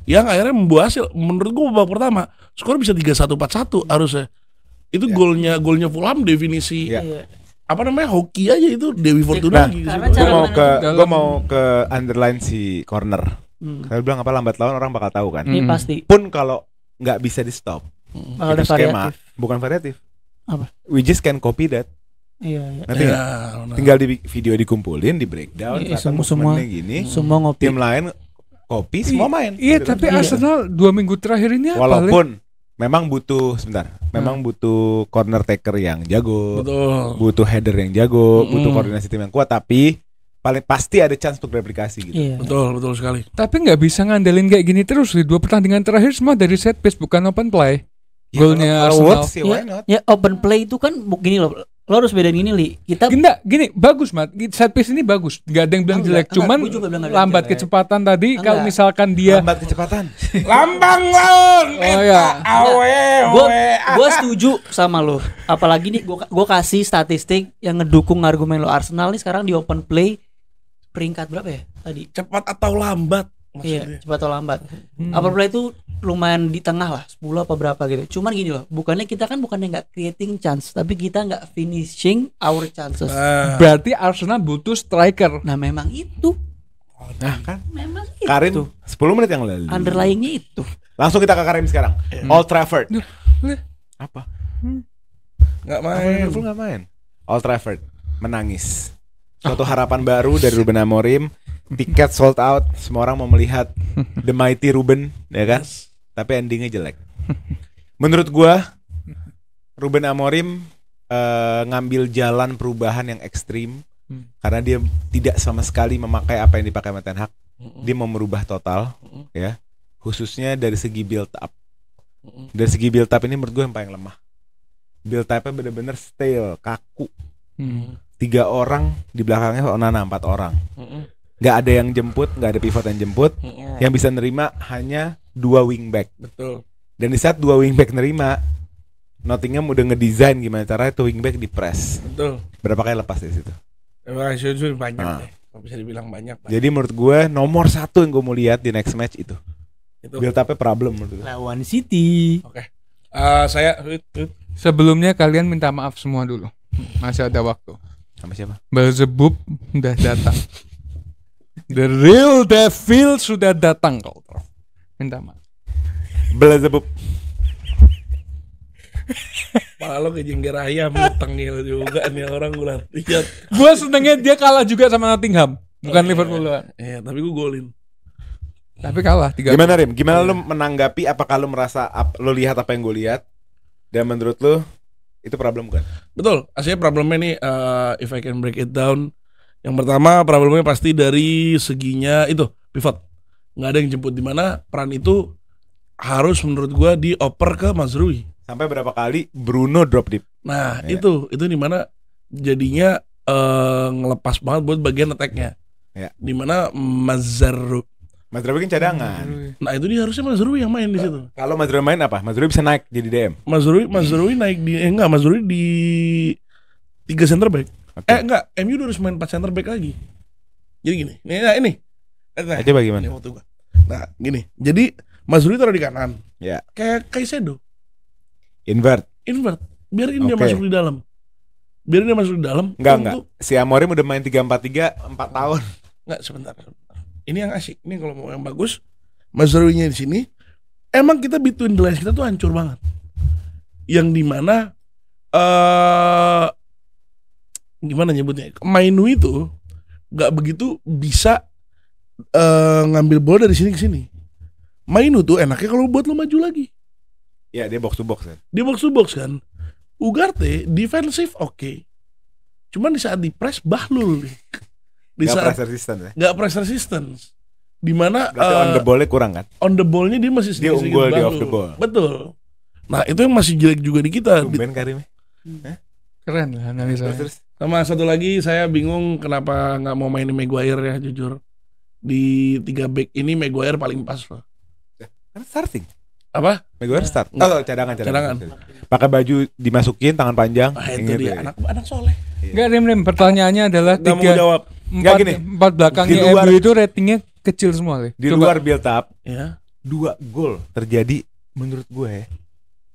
yang akhirnya membuat hasil. Menurut gue babak pertama skor bisa 3-1 4-1 harusnya. Itu golnya Fulham definisi apa namanya hoki aja itu Dewi Fortuna. Gue mau ke underline si corner. Kalau bilang apa lambat laun orang bakal tahu kan. Ini pasti. Pun kalau nggak bisa di stop, ada skema variatif. bukan variatif. Apa? We just can copy that. Iya. Nanti tinggal di video dikumpulin, di breakdown, semua gini. Semua ngopi. Tim lain copy, semua main. Iya, tapi Arsenal 2 minggu terakhir ini apa? Walaupun memang butuh butuh corner taker yang jago, butuh header yang jago, butuh koordinasi tim yang kuat, tapi paling pasti ada chance untuk replikasi gitu. Iya. Betul sekali. Tapi nggak bisa ngandelin kayak gini terus. Di 2 pertandingan terakhir semua dari set piece bukan open play. Golnya Arsenal. Ya open play itu kan gini loh. Lo harus bedain ini Li. Kita gini bagus Mat. Set piece ini bagus. Gak ada yang bilang jelek. Cuman lambat kecepatan tadi. Kalau misalkan dia lambat kecepatan. Lambang laun. Oh ya. Gue setuju sama lo. Apalagi nih gue kasih statistik yang ngedukung argumen lo. Arsenal nih sekarang di open play peringkat berapa ya tadi? Cepat atau lambat maksudnya. Iya, cepat atau lambat. Open play itu lumayan di tengah lah, 10 apa berapa gitu. Cuman gini loh, bukannya nggak creating chance, tapi kita nggak finishing our chances. Berarti Arsenal butuh striker. Nah memang itu. Nah kan. Memang itu. Karim 10 menit yang lalu. Underlyingnya itu. Langsung kita ke Karim sekarang. Old Trafford. Apa? Nggak main. Liverpool nggak main. Old Trafford menangis. Suatu harapan baru dari Ruben Amorim. Tiket sold out, semua orang mau melihat the mighty Ruben, ya kan? Tapi endingnya jelek. Menurut gua, Ruben Amorim ngambil jalan perubahan yang ekstrim karena dia tidak sama sekali memakai apa yang dipakai sama Ten Hag. Dia mau merubah total, ya, khususnya dari segi build up. Dari segi build up ini menurut gua yang paling lemah. Build up-nya bener-bener stale, kaku. 3 orang di belakangnya Onana 4 orang. Gak ada yang jemput, gak ada pivot yang jemput. Yang bisa nerima hanya 2 wingback. Betul. Dan di saat 2 wingback nerima, Nottingham udah ngedesain gimana caranya tuh wingback di press. Betul. Berapa kali lepas dari situ? Banyak deh. Bisa dibilang banyak. Jadi menurut gue nomor 1 yang gue mau lihat di next match itu. Build up-nya problem menurut gue. Lawan City. Oke. Saya Sebelumnya kalian minta maaf semua dulu. Masih ada waktu. Sama siapa? Beelzebub udah datang. The real devil sudah datang kau. Minta maaf. Beelzebub. Malah lo kayak jengger ayam tengil juga nih orang gue lihat. Gue senengnya dia kalah juga sama Nottingham, bukan Liverpool. Iya, tapi gue golin. Tapi kalah 3. Gimana Rim? Gimana lu menanggapi? Apakah lu merasa lu lihat apa yang gue lihat? Dan menurut lu itu problem kan? Betul. Aslinya problemnya nih, if I can break it down, yang pertama problemnya pasti dari seginya itu pivot. Nggak ada yang jemput, di mana peran itu harus menurut gua dioper ke Mazraoui. Sampai berapa kali Bruno drop deep. Nah itu di mana jadinya ngelepas banget buat bagian attack-nya. Ya. Di mana Mazraoui kan cadangan. Nah itu dia harusnya Mazraoui yang main di situ. Kalau Mazraoui main apa? Mazraoui bisa naik jadi DM. Mazraoui naik di Mazraoui di 3 center back. Oke. Enggak, MU udah harus main 4 center back lagi. Jadi gini. Ini. Nah, Aja bagaimana? ini waktu gua. Nah, gini. Jadi Mazraoui taruh di kanan. Ya. Kayak Caicedo. Invert. Biarin dia Oke. masuk di dalam. Enggak. Si Amorim udah main 3-4-3 4 tahun. Enggak, sebentar. Ini yang asik. Ini kalau mau yang bagus, Mazraoui-nya di sini. Emang kita between the lines kita tuh hancur banget. Yang dimana gimana nyebutnya? Mainu itu nggak begitu bisa ngambil bola dari sini ke sini. Mainu tuh enaknya kalau buat lo maju lagi. Ya, dia box to box kan. Dia box to box kan. Ugarte defensif oke. Cuman di saat di press bahlul nih. Di Gak saat press resistance ya. nggak press resistance. Dimana Berarti on the ball-nya kurang kan? on the ball-nya dia masih Dia sedikit unggul di bahlul. off the ball. Betul. Nah itu yang masih jelek juga di kita. Tumben Karim. Keren lah analisa. Terus Sama satu lagi saya bingung kenapa nggak mau mainin Maguire ya jujur. Di 3 back ini Maguire paling pas loh. kan starting. Apa? Maguire start. Enggak. Cadangan. Cadangan. Pakai baju dimasukin tangan panjang. Itu Ingat dia ya. anak soleh. Enggak, Rem, pertanyaannya adalah Nggak mau jawab. Nggak, gini. empat belakangnya Di luar- MU itu ratingnya kecil semua Le. Di Coba. luar build up Ya. 2 gol terjadi menurut gue ya.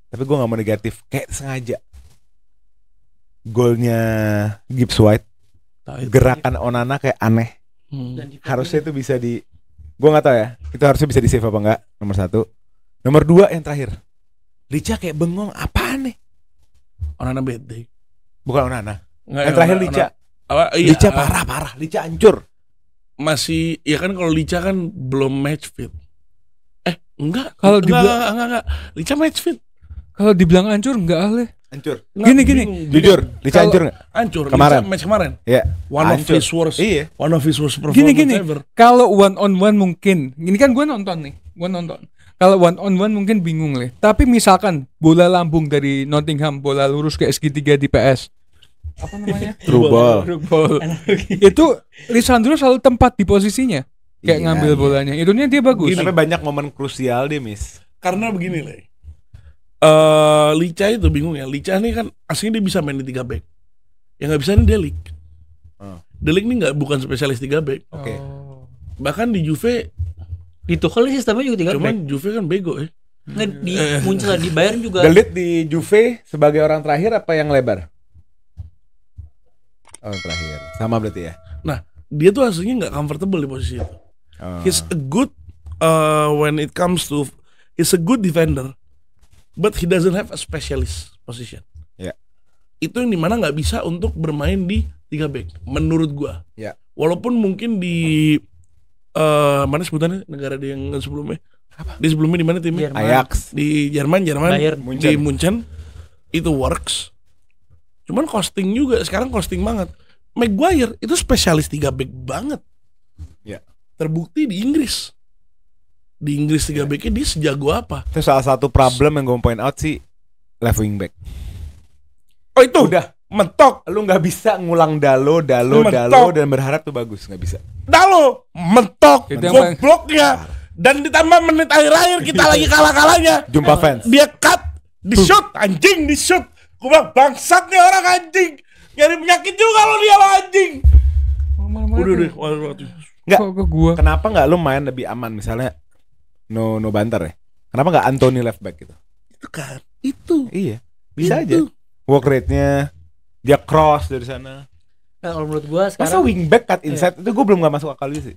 Tapi gue nggak mau negatif, kayak sengaja. Golnya Gibbs White, Tahu itu. gerakan Onana kayak aneh. Dan defense Harusnya itu bisa gue nggak tahu ya. Itu harusnya bisa di save apa enggak? Nomor 1. Nomor 2 yang terakhir. Licha kayak bengong, apaan nih? Onana bad day. Bukan Onana. Nggak, Yang terakhir Onana- Licha. Apa? Iya, Licha parah. Licha hancur. masih ya kan kalau Licha kan belum match fit. Enggak. Kalau enggak. Licha match fit. Kalau dibilang hancur enggak Le. Hancur. Enggak, Gini. bingung. Jujur, Licha Kalau- hancur nggak? Hancur. Kemarin. Licha match kemarin. Ya. One of Hancur. his worst. Iya. One of his worst performance Gini. ever. Kalau one on one mungkin. Ini kan gue nonton nih. Kalau one on one mungkin bingung Le. Tapi misalkan bola lambung dari Nottingham, bola lurus ke SG3 di PS. Apa namanya? True ball. Itu Lisandro selalu tempat di posisinya. Kayak Iya, ngambil iya. bolanya. Itunya dia bagus. Tapi banyak momen krusial dia miss. Karena begini Le. Licha itu bingung ya. Licha ini kan aslinya dia bisa main di 3 back. Yang nggak bisa ini Delik. Delik ini bukan spesialis 3 back. Oke. Oh. Bahkan di Juve, di Tuchel sistemnya juga 3 back. cuman Juve kan bego ya. Nggak, di muncul di Bayern juga. Delit di Juve sebagai orang terakhir apa yang lebar? Oh, terakhir. Sama berarti ya. Nah, dia tuh aslinya nggak comfortable di posisi itu. Oh. He's a good when it comes to he's a good defender, but he doesn't have a specialist position. Ya. Itu yang dimana nggak bisa untuk bermain di 3 back, menurut gua. Ya. Walaupun mungkin di mana sebutannya negara dia yang sebelumnya? Di sebelumnya di mana timnya? Jerman. Ajax. Di Jerman, Bayern. di Munchen itu works. Cuman costing juga, sekarang costing banget. Maguire itu spesialis 3 back banget. Ya. Terbukti di Inggris. Di Inggris 3 backnya dia sejago apa? Itu salah satu problem yang gue mau point out sih, left wing back. Oh itu Udah. mentok. Lu nggak bisa ngulang Dalo Mentok. dan berharap tuh bagus, nggak bisa. Dalo mentok Itu yang gobloknya. Dan ditambah menit akhir-akhir kita lagi kalah-kalahnya. Jumpa fans. Dia cut, di shoot, anjing di shoot. Gue bilang bangsat nih orang anjing. Nyari penyakit juga lo dia lo anjing. Udah deh, waduh. Nggak. Kok ke gua? Kenapa nggak lu main lebih aman misalnya no banter ya? Kenapa nggak Anthony left back gitu? Itu kan, itu. Iya, bisa Itu. aja. Work rate-nya dia cross dari sana. Nah, kalau menurut gua Masa sekarang wing back cut inside itu gue belum nggak masuk akal juga sih.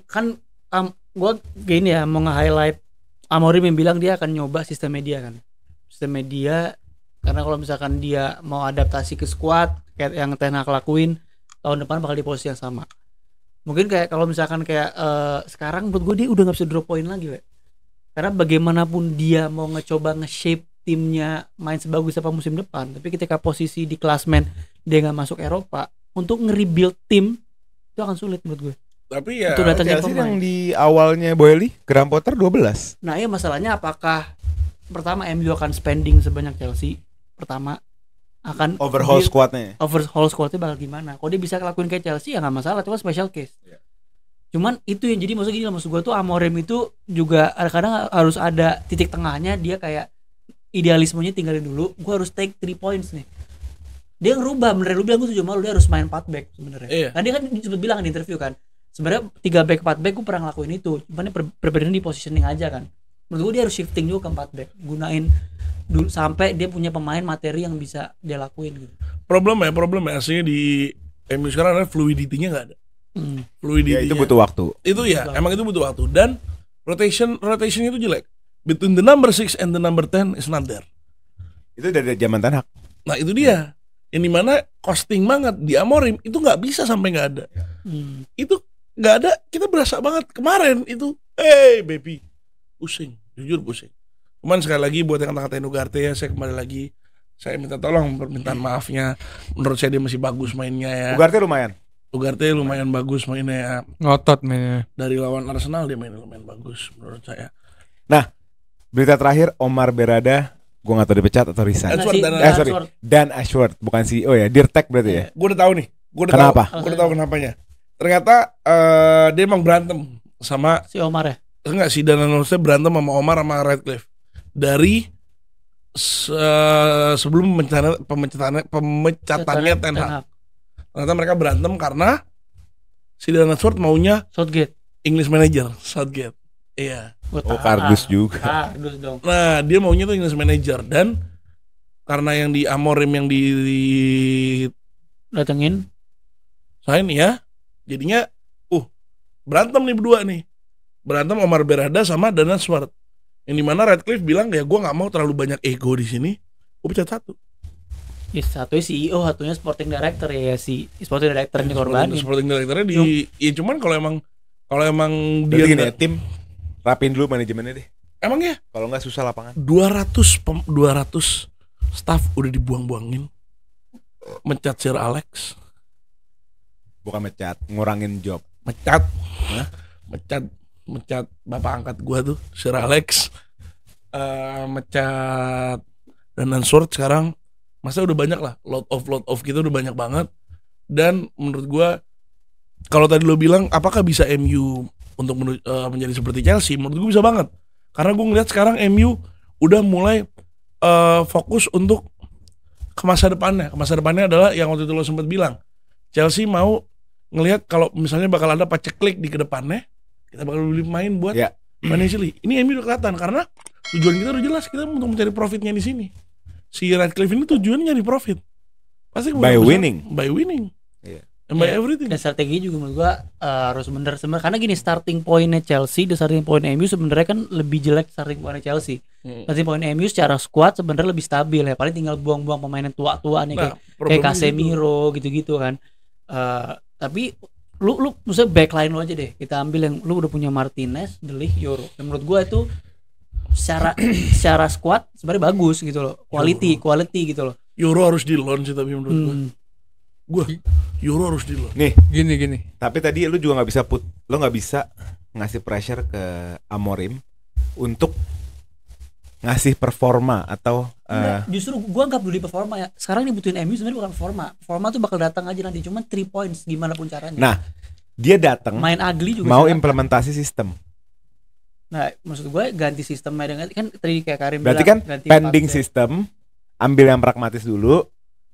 kan gua gini ya mau nge-highlight Amorim yang bilang dia akan nyoba sistem media kan. Sistem media karena kalau misalkan dia mau adaptasi ke squad kayak yang Ten Hag lakuin tahun depan bakal di posisi yang sama. Mungkin kayak kalau misalkan kayak sekarang menurut gue dia udah nggak bisa drop point lagi, we. Karena bagaimanapun dia mau ngecoba nge-shape timnya main sebagus apa musim depan, tapi ketika posisi di klasmen dia nggak masuk Eropa, untuk nge-rebuild tim itu akan sulit menurut gue. Tapi ya Itu datanya Chelsea pemain. yang di awalnya Boeli, Graham Potter 12. Nah, ya masalahnya apakah pertama MU akan spending sebanyak Chelsea? Pertama akan Overhaul build- squadnya. overhaul squadnya bakal gimana? Kalau dia bisa ngelakuin kayak Chelsea ya nggak masalah, itu kan special case. Iya. Cuman itu yang jadi maksud gini, maksud gue tuh Amorim itu juga kadang harus ada titik tengahnya, dia kayak idealismenya tinggalin dulu, gue harus take 3 points nih. Dia ngerubah bener, lu bilang gue setuju malu, dia harus main 4 back sebenarnya. Iya. Kan dia kan sempat bilang di interview kan, sebenarnya 3 back 4 back gue pernah ngelakuin itu, cuman perbedaan di positioning aja kan. Menurut gue dia harus shifting juga ke 4 back, gunain dulu sampai dia punya pemain materi yang bisa dia lakuin gitu. Problemnya aslinya di MU sekarang adalah fluidity-nya nggak ada. Ya itu butuh waktu. Itu ya, emang itu butuh waktu, dan rotation itu jelek. Between the number 6 and the number 10 is not there. Itu dari zaman Ten Hag. Nah itu dia, yang dimana costing banget di Amorim itu nggak bisa sampai nggak ada. Itu nggak ada, kita berasa banget kemarin itu. Baby, pusing, jujur pusing. Cuman sekali lagi buat yang kata-katain Ugarte ya, saya kembali lagi, saya minta tolong permintaan maafnya. Menurut saya dia masih bagus mainnya ya. Ugarte lumayan bagus mainnya ya. Ngotot mainnya. Dari lawan Arsenal dia mainnya lumayan bagus menurut saya. Nah, berita terakhir, Omar Berada, gue gak tahu dipecat atau resign. Dan Ashworth, bukan CEO ya, Dirtek berarti ya. Gue udah tahu nih. Kenapa? Gue udah tahu kenapanya. Ternyata dia emang berantem sama si Omar ya. Enggak sih, dan harusnya berantem sama Omar sama Radcliffe dari sebelum pemecatannya Ten Hag. Ternyata mereka berantem karena si Dan Ashworth maunya Southgate, English manager Southgate. Iya. Kardus juga. Kardus dong. Nah, dia maunya tuh English manager, dan karena yang di Amorim yang di datengin sign ya, jadinya berantem nih berdua nih. Berantem Omar Berada sama Dan Ashworth. Yang dimana Radcliffe bilang ya gue nggak mau terlalu banyak ego di sini, gue pecat satu. Ya, satunya CEO, satunya sporting director ya, si sporting director ini korbanin. Sporting directornya di, ya cuman kalau emang dia gini ya, tim rapin dulu manajemennya deh. Emang ya? Kalau nggak susah lapangan. 200 staff udah dibuang-buangin. Mecat Sir Alex. Bukan mecat, ngurangin job. Mecat bapak angkat gua tuh Sir Alex. Mecat Dan Ashworth sekarang. Masa udah banyak lah, lot of kita udah banyak banget. Dan menurut gua, kalau tadi lo bilang apakah bisa MU untuk menjadi seperti Chelsea, menurut gua bisa banget. Karena gua ngeliat sekarang MU udah mulai fokus untuk ke masa depannya. Ke masa depannya adalah yang waktu itu lo sempat bilang, Chelsea mau ngelihat kalau misalnya bakal ada paceklik di kedepannya, kita bakal beli pemain buat financially. Ini MU udah kelihatan karena tujuan kita udah jelas, kita untuk mencari profitnya di sini. Si Radcliffe ini tujuannya nyari profit. Pasti by winning. Yeah. And by everything. Dan strategi juga menurut gua harus bener sebenarnya, karena gini, starting pointnya Chelsea dan starting point MU sebenarnya kan lebih jelek starting pointnya Chelsea. Starting point MU secara squad sebenarnya lebih stabil ya, paling tinggal buang-buang pemain yang tua-tua nih, kayak Casemiro gitu-gitu kan. Tapi lu maksudnya backline lu aja deh, kita ambil yang lu udah punya Martinez, De Ligt, Yoro. Dan menurut gua itu secara squad sebenarnya bagus gitu loh, quality gitu loh. Yoro harus di loan sih tapi menurut gue Yoro harus di loan. Nih gini. Tapi tadi lu juga nggak bisa ngasih pressure ke Amorim untuk ngasih performa atau justru gua nggak peduli performa ya. Sekarang dibutuhin MU sebenarnya bukan performa tuh bakal datang aja nanti, cuma 3 points gimana pun caranya. Nah, dia datang main ugly juga mau implementasi sistem. Nah, maksud gue ganti sistemnya dengan kan tadi kayak Karim berarti bilang, kan pending sistem, ambil yang pragmatis dulu,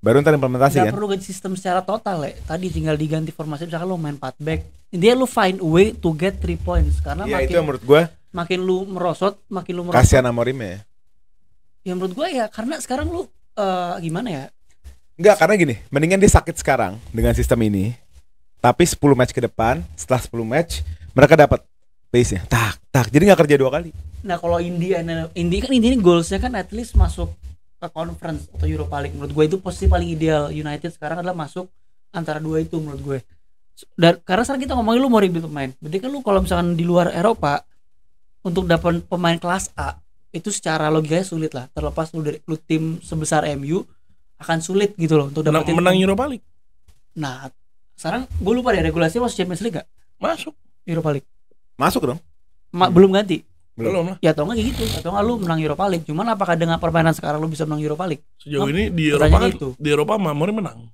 baru ntar implementasi kan. Gak perlu ganti sistem secara total ya. Tadi tinggal diganti formasi, misalkan lo main 4 back, intinya lo find a way to get 3 points. Karena ya, itu yang menurut gue makin lu merosot kasihan Amorim ya. Ya menurut gue ya, karena sekarang lu gimana ya? Enggak, karena gini, mendingan dia sakit sekarang dengan sistem ini, tapi 10 match ke depan, setelah 10 match mereka dapat pace-nya, tak, jadi nggak kerja 2 kali. Nah kalau India kan ini goalsnya kan at least masuk ke conference atau Europa League. Menurut gue itu posisi paling ideal United sekarang adalah masuk antara 2 itu menurut gue. Dan karena sekarang kita ngomongin lu mau rebuild pemain, berarti kan lu kalau misalkan di luar Eropa untuk dapat pemain kelas A itu secara logikanya sulit lah. Terlepas lu tim sebesar MU akan sulit gitu loh untuk dapetin menang Europa League. Nah sekarang gue lupa deh regulasinya masuk Champions League gak? Masuk Europa League. Masuk dong. Belum ganti. Belum lah. Ya atau enggak kayak gitu. Atau enggak lu menang Europa League. Cuman apakah dengan permainan sekarang lu bisa menang Europa League? Sejauh ini di Eropa kan, di Eropa Mamori menang.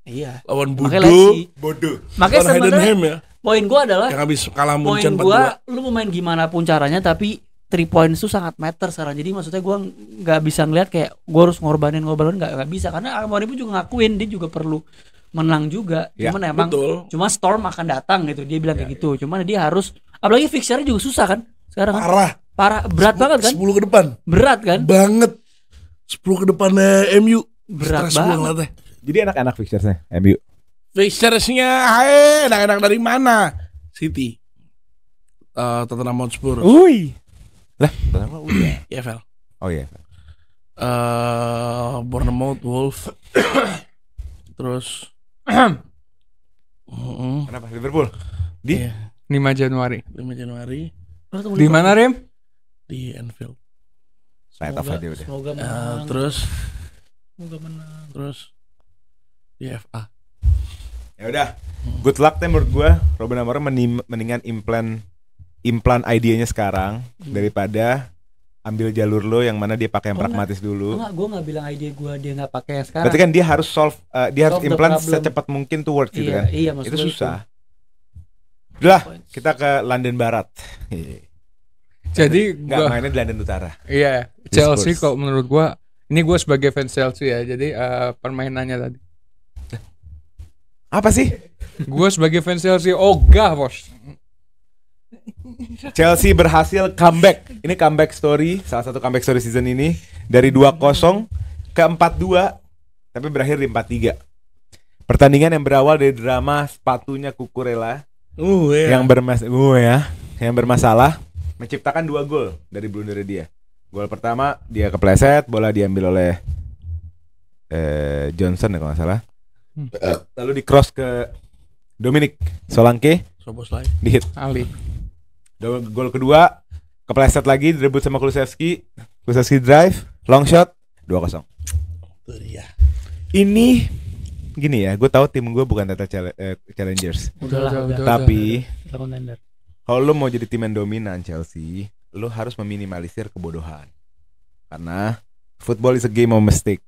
Iya. Lawan bodoh. Makanya sebenarnya Poin gue adalah yang habis kalah poin Munchen 4-2. gue, lu mau main gimana pun caranya, tapi 3 points itu sangat matter sekarang. Jadi maksudnya gue nggak bisa ngeliat kayak gue harus ngorbanin nggak bisa, karena Amorim pun juga ngakuin dia juga perlu menang juga. Ya, Cuman emang betul. cuma Storm akan datang gitu, dia bilang kayak gitu. Cuman dia harus, apalagi fixture-nya juga susah kan sekarang kan. Parah, berat banget kan? 10 ke depan. Berat kan? Banget. 10 ke depannya MU. Berat Stres gua banget. ngeliatnya. Jadi enak-enak fixturesnya MU. Fixtures-nya enak-enak dari mana? City. Tottenham Hotspur. Ui. Lah, kenapa udah? EFL. Oh iya. Bournemouth, Wolves. Terus Kenapa Liverpool? Di Iya, 5 Januari. 5 Januari Di mana, Rem? di Anfield. Right off aja udah. Semoga menang. Semoga menang. Terus di FA. Ya udah. Good luck deh menurut gua. Ruben Amorim mendingan implan idenya sekarang daripada ambil jalur lo yang mana dia pakai yang Oh, pragmatis dulu. Gue nggak bilang ide gue dia nggak pakai yang sekarang. Berarti kan dia harus dia harus Solve the implan problem. secepat mungkin to work gitu Iya, kan. iya, maksud Itu gue susah. Udah, Points. kita ke London Barat. Jadi Nggak gua, mainnya di London Utara. iya, Di Chelsea Spurs. kalau menurut gua, ini gua sebagai fans Chelsea ya. Jadi permainannya tadi. Apa sih? Gua sebagai fans Chelsea ogah, Bos. Chelsea berhasil comeback. Ini comeback story, salah satu comeback story season ini dari 2-0 ke 4-2 tapi berakhir di 4-3. Pertandingan yang berawal dari drama sepatunya Cucurella Iya. yang bermasalah menciptakan 2 gol dari blunder dia. Gol pertama dia kepleset, bola diambil oleh Johnson ya kalau nggak salah. Lalu di cross ke Dominic Solanke, Szoboszlai. di hit. Ali. Gol kedua kepleset lagi, direbut sama Kulusevski drive, long shot, 2-0. Tuh dia. Ini gini ya, gue tahu tim gue bukan Tata Challengers, Udahlah, udah. tapi Kita contender. kalau lo mau jadi tim yang dominan Chelsea, lo harus meminimalisir kebodohan. Karena football is a game of mistake.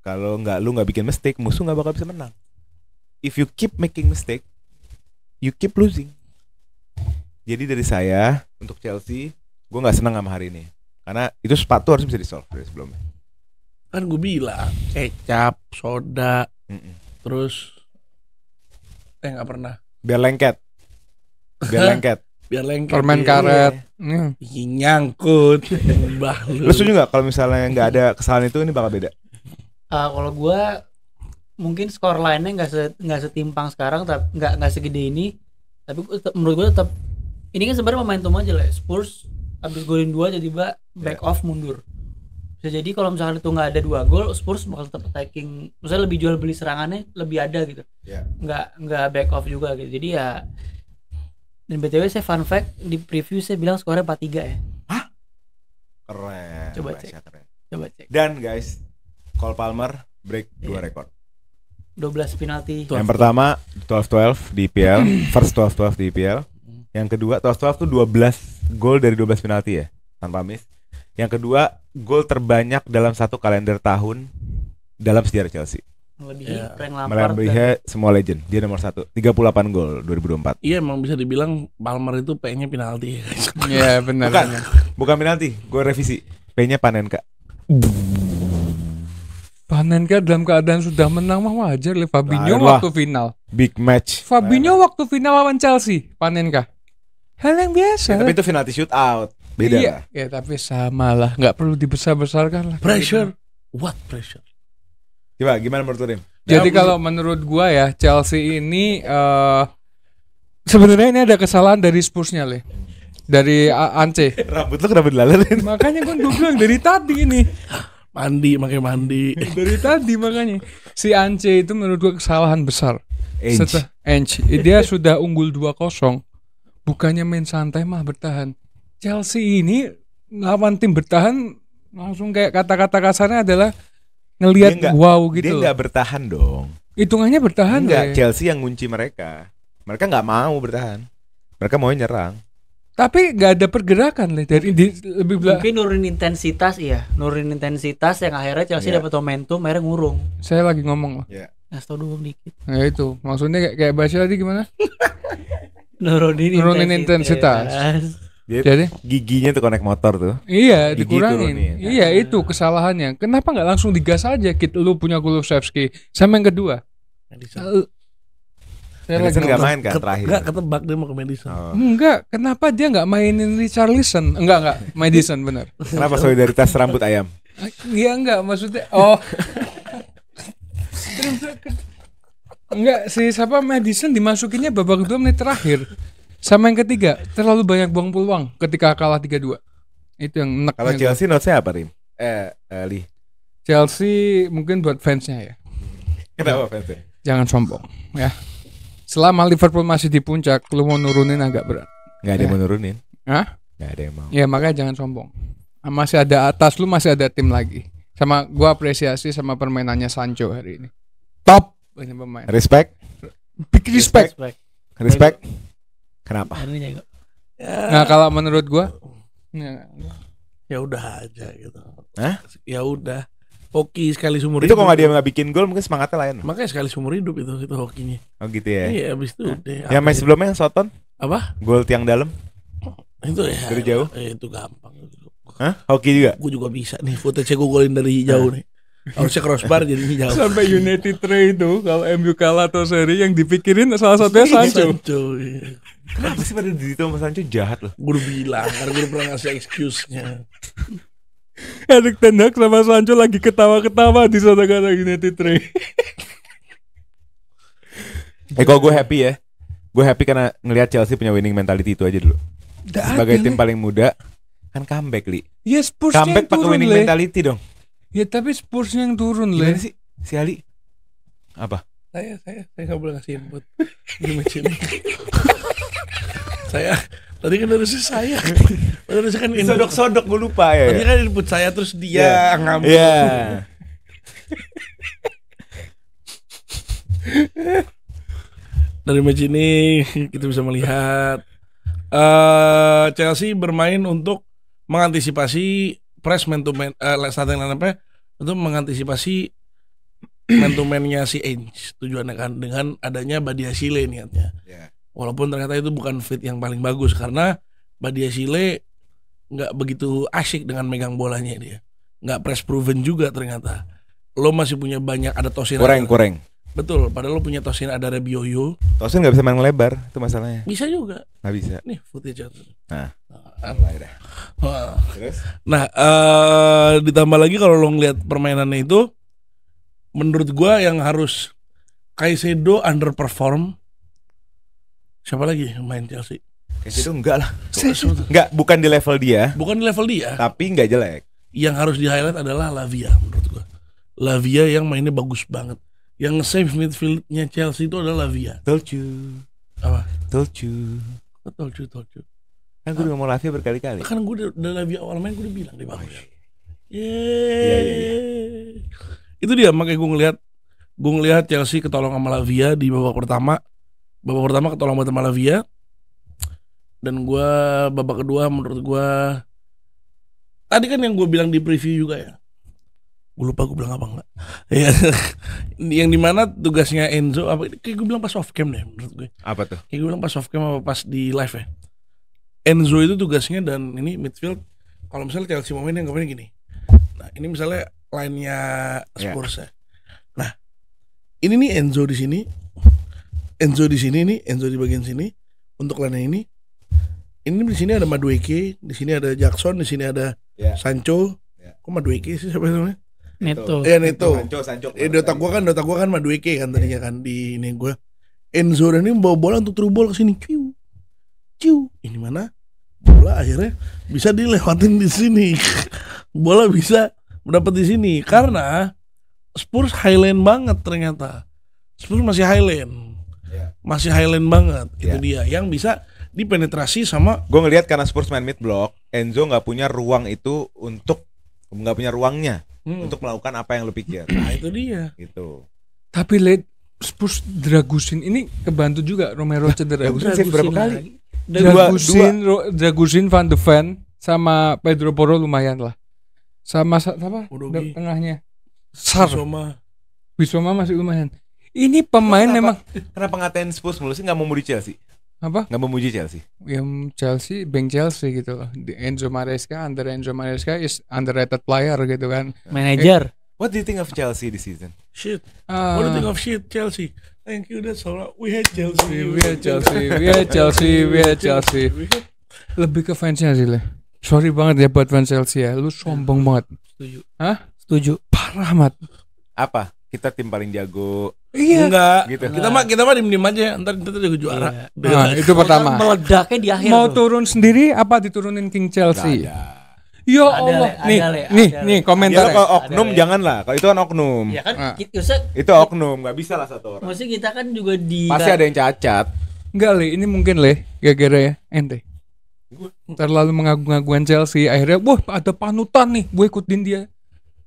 Kalau lu nggak bikin mistake, musuh nggak bakal bisa menang. If you keep making mistake, you keep losing. Jadi dari saya untuk Chelsea, gue nggak senang sama hari ini. Karena itu sepatu harus bisa di-solve dari sebelumnya. Kan gue bilang kecap, soda, terus nggak pernah. Biar lengket. Biar lengket. Permen iya. karet. Ih, nyangkut. Mbah lu. Lu setuju nggak kalau misalnya nggak ada kesalahan itu ini bakal beda? Kalau gue mungkin skor lainnya nggak setimpang sekarang, tapi nggak segede ini. Tapi menurut gue tetap ini kan sebenarnya momentum aja lah. Spurs habis golin 2 tiba-tiba back off mundur. Bisa jadi kalau misalkan itu nggak ada 2 gol, Spurs bakal tetap attacking. Misalnya lebih jual beli serangannya lebih ada gitu. Ya. Nggak back off juga gitu. Jadi ya. Dan BTW saya fun fact di preview saya bilang skornya 4-3 ya. Keren. Coba Baca, cek. keren. Coba cek. Dan guys, Cole Palmer break 2 rekor. 12 penalti. Yang pertama 12-12 di IPL, first 12-12 di IPL. Yang kedua 12-12 tuh 12 gol dari 12 penalti ya, tanpa miss. Yang kedua, gol terbanyak dalam satu kalender tahun dalam sejarah Chelsea. Melebihi Frank Lampard. dan- Melebihi semua legend. Dia nomor 1, 38 gol 2024. Iya, emang bisa dibilang Palmer itu P-nya penalti. Iya, benar. Bukan, benar. bukan penalti, gue revisi. P-nya Panenka. Panenka dalam keadaan sudah menang mah wajar lah. Fabinho Lain lah. waktu final. Big match. Fabinho waktu final lawan Chelsea. Panenka. Hal yang biasa. Ya, tapi itu penalti shoot out. Beda iya. lah. Ya tapi sama lah. Nggak perlu dibesar-besarkan lah. Pressure. What pressure? Coba gimana menurut lu, Rim? Jadi Ya, kalau menurut gua ya Chelsea ini sebenarnya ini ada kesalahan dari Spursnya Le. Dari Ance. Rambut lu kenapa dilalerin? Makanya gue bilang dari tadi ini. Mandi, pakai mandi. Dari tadi makanya. Si Ance itu menurut gua kesalahan besar. Ainge. Dia sudah unggul 2-0. Bukannya main santai mah bertahan. Chelsea ini lawan tim bertahan langsung kayak kata-kata kasarnya adalah ngelihat Dia nggak- wow Dia gitu. nggak bertahan dong. Hitungannya bertahan Enggak, Le. Chelsea yang ngunci mereka. Mereka nggak mau bertahan. Mereka mau nyerang. Tapi nggak ada pergerakan Le. Dari lebih Mungkin nurunin intensitas, iya. Nurunin intensitas yang akhirnya Chelsea Iya. dapat momentum, akhirnya ngurung. saya lagi ngomong loh. Ngasih tau dulu dikit. Nah itu maksudnya kayak bahasa tadi gimana? Nurunin intensitas. Jadi giginya tuh connect motor tuh. iya Gigi dikurangin. turunin. Iya itu kesalahannya. Kenapa nggak langsung digas aja Kit? Lu punya Kulusevski. Sama yang kedua. Saya lagi Madison nggak main kan terakhir. Enggak ketebak dia mau ke Madison. Oh. Enggak, kenapa dia nggak mainin Richarlison? Enggak, Madison bener. Kenapa solidaritas rambut ayam? Iya enggak, maksudnya oh. Enggak, si siapa Madison dimasukinnya babak 2 menit terakhir. Sama yang ketiga, terlalu banyak buang peluang ketika kalah 3-2. Itu yang enak. Kalau Chelsea note-nya apa, Rim? Li. Chelsea mungkin buat fansnya ya. Kenapa fansnya? Jangan sombong ya. Selama Liverpool masih di puncak, lu mau nurunin agak berat. Nggak ada yang mau nurunin. Hah? Nggak ada yang mau. Ya makanya jangan sombong. Masih ada atas lu, masih ada tim lagi. Sama gua apresiasi sama permainannya Sancho hari ini. Top ini pemain. Respect. Big respect. Respect. Kenapa? Nah, kalau menurut gua Ya udah aja gitu. Hah? Ya udah. Hoki sekali seumur Itu hidup. kalau nggak dia nggak bikin gol mungkin semangatnya lain. Makanya sekali seumur hidup itu hokinya. Oh gitu ya. Iya, abis itu deh. Yang match sebelumnya yang Soton, Apa? gol tiang dalam. Itu ya. Dari jauh? Itu gampang. Hah? Hoki juga. Gue juga bisa nih. Footage gue golin dari jauh nih. Harusnya crossbar jadinya jauh. sampai United Trade itu kalau MU kalah atau seri yang dipikirin salah satunya Sancho. Iya. Kenapa sih pada di sama Sancho jahat loh? Gue udah bilang, karena gue udah pernah ngasih excuse-nya. Erik Ten Hag sama Sancho lagi ketawa-ketawa di sana karena United Trade. Kalau gue happy ya. Gue happy karena ngelihat Chelsea punya winning mentality itu aja dulu. Sebagai tim paling muda kan comeback, Li. Ya Spurs Comeback yang pakai turun winning Le. mentality dong. Ya tapi Spurs yang turun Gimana Le. sih si Ali? Apa? Saya nggak boleh ngasih input di match ini. Saya tadi kan harusnya saya. Harusnya kan input. Sodok-sodok gue lupa ya. Tadi kan input saya terus dia ngambil. Iya. Dari match ini kita bisa melihat Chelsea bermain untuk mengantisipasi press man to man starting line-up untuk mengantisipasi man to man-nya si Ainge. Tujuannya kan dengan adanya Badiashile niatnya. Yeah. Walaupun ternyata itu bukan fit yang paling bagus karena Badiashile nggak begitu asyik dengan megang bolanya dia. Nggak press proven juga ternyata. Lo masih punya banyak ada Tosin. Kurang. Betul, padahal lo punya Tosin ada Rebioyo. Tosin nggak bisa main lebar, itu masalahnya. Bisa juga. Nggak bisa. Nih footage itu. Terus? Nah, ditambah lagi kalau lo ngeliat permainannya itu, menurut gua yang harus Caicedo underperform. Siapa lagi yang main Chelsea? Caicedo enggak lah. Enggak, bukan di level dia. Bukan di level dia. Tapi nggak jelek. Yang harus di highlight adalah Lavia menurut gua. Lavia yang mainnya bagus banget. Yang save midfieldnya Chelsea itu adalah Lavia. Told you. Apa? Told you. Told you. Kan gue udah ngomong Lavia berkali-kali. Kan gue udah Lavia awal main gue udah bilang dia bagus. Iya. Itu dia makanya gue ngelihat Chelsea ketolong sama Lavia di babak pertama. Babak pertama ketolong sama Lavia. Dan gue babak kedua menurut gue tadi kan yang gue bilang di preview juga ya. Gue lupa gue bilang apa enggak. Ya, yang dimana tugasnya Enzo apa kayak gue bilang pas off cam deh menurut gue. Apa tuh? Kayak gue bilang pas off cam apa pas di live ya. Enzo itu tugasnya dan ini midfield kalau misalnya Chelsea mau main yang ngapain gini. Nah, ini misalnya line-nya Spurs ya. Nah, ini nih Enzo di sini. Enzo di sini nih, Enzo di bagian sini untuk line ini. Ini di sini ada Madueke, di sini ada Jackson, di sini ada Sancho. Kok Madueke sih siapa namanya? Neto. Neto. Sancho. Di otak gua kan Madueke kan tadinya kan di ini gua. Enzo dan ini bawa bola untuk through ball ke sini. Ciu. Ini mana? Bola akhirnya bisa dilewatin di sini. Bola bisa mendapat di sini karena Spurs highland banget ternyata. Spurs masih highland. Masih highland banget. Itu dia yang bisa dipenetrasi sama. Gue ngelihat karena Spurs main mid block, Enzo nggak punya ruang itu untuk nggak punya ruangnya untuk melakukan apa yang lu pikir. Nah itu dia. Gitu. Tapi Spurs Dragusin ini kebantu juga Romero cedera. Dragusin berapa kali? Dragusin, Van de Ven sama Pedro Porro lumayan lah. Sama apa? Tengahnya. Bisoma masih lumayan. Ini pemain memang kenapa ngatain Spurs mulu sih nggak mau di Chelsea? Apa? Nggak memuji Chelsea. Yang Chelsea, Bank Chelsea gitu loh. Enzo Maresca is underrated player gitu kan. Manager. What do you think of Chelsea this season? Shit. What do you think of shit Chelsea? Thank you, that's all. We hate Chelsea. We hate Chelsea. Lebih ke fansnya sih Le. Sorry banget ya buat fans Chelsea ya. Lu sombong banget. Setuju. Hah? Setuju. Parah mat. Apa? Kita tim paling jago. Iya. Enggak. Gitu. Kita mah diem aja. Ntar kita juga juara. Iya. Nah, itu pertama. Meledaknya di akhir Mau tuh. turun sendiri apa diturunin King Chelsea? Nggak ada. Ya Ada, Allah. Le, ada, Le, ada, Le. Nih Ya komentar. kalau oknum Ada, jangan lah. Kalau itu kan oknum. Ya kan, Ah. Itu oknum, nggak bisa lah satu orang. maksudnya kita kan juga di Pasti ada yang cacat. Enggak Le, ini mungkin Le, gara-gara ya ente. Terlalu mengagung-agungan Chelsea, akhirnya wah ada panutan nih, gue ikutin dia.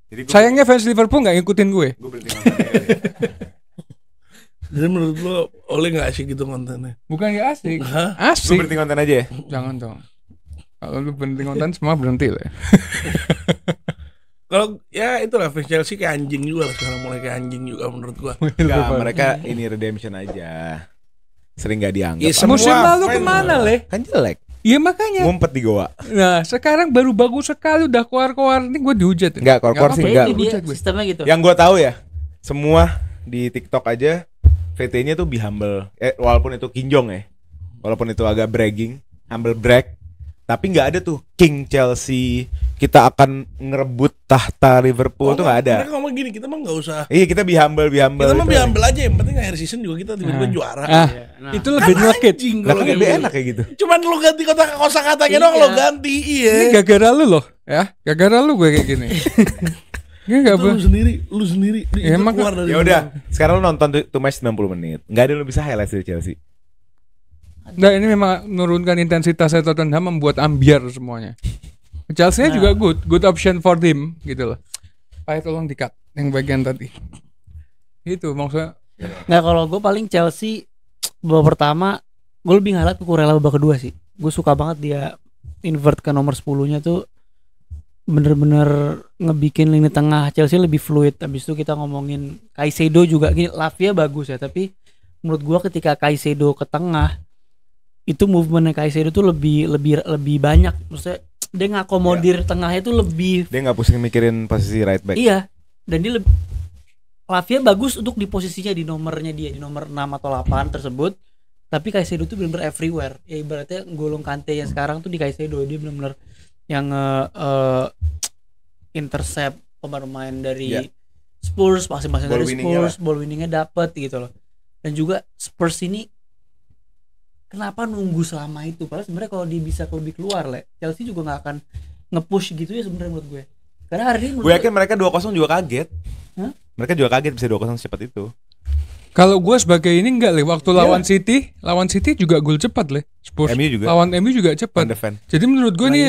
Jadi Sayangnya fans Liverpool nggak ngikutin gue. gue berhenti nonton dia. Jadi menurut lo Oleh gak asik gitu kontennya? Bukan ya asik, Hah? Gue asik. berhenti nonton aja ya. Jangan dong. Kalau lu berhenti nonton semua berhenti Le. Kalau ya itulah fans Chelsea kayak anjing juga lah. Sekarang mulai kayak anjing juga menurut gua. Enggak, mereka ini redemption aja. Sering nggak dianggap. Ya, semua Musim lalu fans kemana lah. Le? Kan jelek. Iya makanya. Ngumpet di goa. Nah sekarang baru bagus sekali udah keluar-keluar ini gue dihujat. Ya? Enggak, keluar-keluar sih apa-apa, enggak. itu dia hujat gue. sistemnya gitu. Yang gue tahu ya, semua di TikTok aja VT-nya tuh be humble. Walaupun itu kinjong ya. Walaupun itu agak bragging, humble brag. Tapi nggak ada tuh King Chelsea. Kita akan ngerebut tahta Liverpool tuh nggak ada. Mereka ngomong gini, kita mah nggak usah. Iya, kita be humble. Kita mah Itu. biambil aja. Yang penting akhir season juga kita tiba-tiba Nah. juara. Ah, Nah, itu lebih nyelekit. Anjing Lah kalau kan kayak lebih gitu. enak kayak gitu. Cuman lu ganti kosa katanya doang Iya. lo ganti. Iya. Ini gara-gara lu loh, ya. Gara-gara lu gue kayak gini. Ini enggak Itu lu sendiri. Ya, Itu emang keluar dari Ya udah, sekarang lu nonton tuh match 90 menit. Nggak ada lu bisa highlight dari Chelsea. Enggak, ini memang menurunkan intensitas Tottenham membuat ambiar semuanya. Chelsea juga good option for them gitu loh. Pak tolong di-cut yang bagian tadi. Itu maksudnya nggak, kalau gue paling Chelsea babak pertama gue lebih ngeliat ke Kurela babak kedua sih. Gue suka banget dia invert ke nomor 10-nya tuh, bener-bener ngebikin lini tengah Chelsea lebih fluid. Habis itu kita ngomongin Caicedo juga, gini Lavia bagus ya, tapi menurut gue ketika Caicedo ke tengah itu movementnya Caicedo tuh lebih banyak. Maksudnya dia ngakomodir tengahnya tuh lebih. Dia nggak pusing mikirin posisi right back. Iya, dan dia lebih, Lavia bagus untuk di posisinya di nomornya dia, di nomor 6 atau 8 tersebut. Tapi Caicedo tuh benar-benar everywhere. Ya ibaratnya golong Kante yang sekarang tuh di Caicedo, dia benar-benar yang intercept pemain dari Iya. Spurs, masing-masing Ball dari winningnya Spurs, ball winningnya dapet gitu loh. Dan juga Spurs ini kenapa nunggu selama itu? Padahal sebenarnya kalau dia bisa lebih keluar, Le, Chelsea juga nggak akan nge-push gitu ya sebenarnya menurut gue. Karena hari ini Gue yakin mereka 2-0 juga kaget. Hah? Mereka juga kaget bisa 2-0 secepat itu. kalau gue sebagai ini enggak Le, waktu lawan City juga gol cepat Le. Spurs MU juga. lawan MU juga On cepat. the fan. Jadi menurut gue nih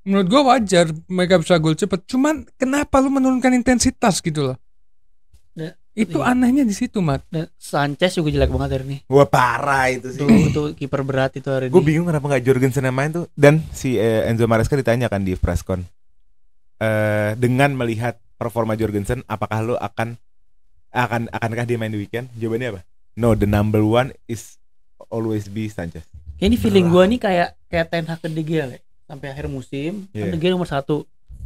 menurut gue wajar mereka bisa gol cepat. Cuman kenapa lu menurunkan intensitas gitu loh? Ya, Itu iya. anehnya di situ, Mat. Dan Sanchez juga jelek banget hari ini. Wah parah itu sih. Tuh kiper berat itu hari Gue ini. bingung kenapa nggak Jorgensen yang main tuh. Dan si Enzo Maresca ditanya kan di presscon, dengan melihat performa Jorgensen, apakah lo akankah dia main di weekend? Jawabannya apa? No, the number one is always be Sanchez. Kayak ini feeling gua nih kayak Ten Hag ke De Gea, Le. Sampai akhir musim, kan Iya. De Gea nomor 1,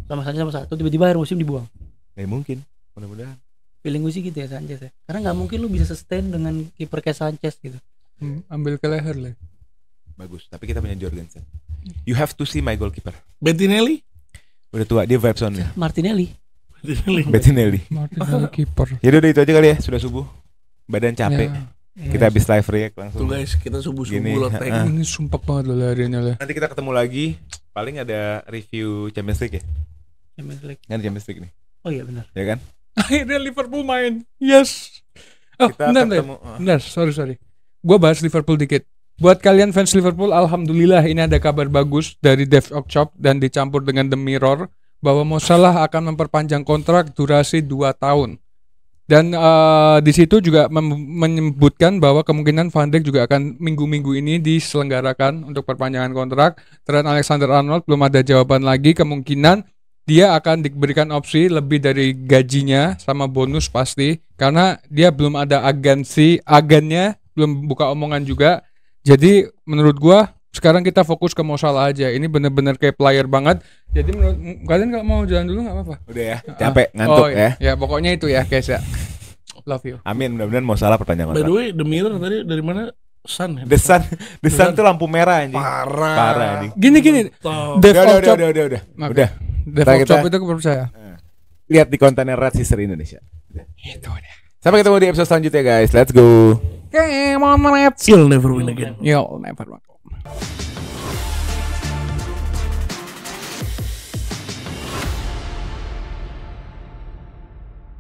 sama Sanchez nomor 1, tiba-tiba akhir musim dibuang. Mungkin, mudah-mudahan. Feeling gue sih gitu ya Sanchez ya. Karena nggak mungkin lu bisa sustain dengan kiper kayak Sanchez gitu. Ambil ke leher Le. Bagus. Tapi kita punya Jorgensen. You have to see my goalkeeper. Bettinelli. Udah tua, dia vibes on ya. Martinelli. Bettinelli. Martinelli kiper. Jadi udah itu aja kali ya. Sudah subuh. Badan capek. Ya. Kita habis live react langsung. Tuh guys, kita subuh-subuh Gini, lo tag. Ini sumpah banget loh larinya Le. Nanti kita ketemu lagi. Paling ada review Champions League ya. Champions League. Kan Champions League nih. Oh iya benar. Ya kan? Akhirnya Liverpool main. Yes. Oh, Kita bentar, ketemu. bentar, sorry. Gua bahas Liverpool dikit. Buat kalian fans Liverpool, alhamdulillah ini ada kabar bagus dari Dave Oxchop dan dicampur dengan The Mirror bahwa Mo Salah akan memperpanjang kontrak durasi 2 tahun. Dan di situ juga menyebutkan bahwa kemungkinan Van Dijk juga akan minggu-minggu ini diselenggarakan untuk perpanjangan kontrak. Trent Alexander-Arnold belum ada jawaban lagi, kemungkinan dia akan diberikan opsi lebih dari gajinya sama bonus pasti karena dia belum ada agennya belum buka omongan juga. Jadi menurut gua sekarang kita fokus ke Mo Salah aja. Ini bener-bener kayak player banget. Jadi menurut kalian kalau mau jalan dulu nggak apa-apa. Udah ya, capek, ngantuk ya. Ya pokoknya itu ya guys ya. Love you. Amin, mudah-mudahan Mo Salah perpanjang By the kontrak. way, The Mirror tadi dari mana? Sun ya? The Sun tuh lampu merah anjing. Parah anjing. Gini. Tahu. Dev of Chop. Udah. Oke. Udah. Dev Ntar of kita- Chop itu gue percaya. Lihat di kontennya Red Sister Indonesia. Itu deh. Sampai ketemu di episode selanjutnya guys. Let's go. Oke, mau You'll never win again. Yo, never mind.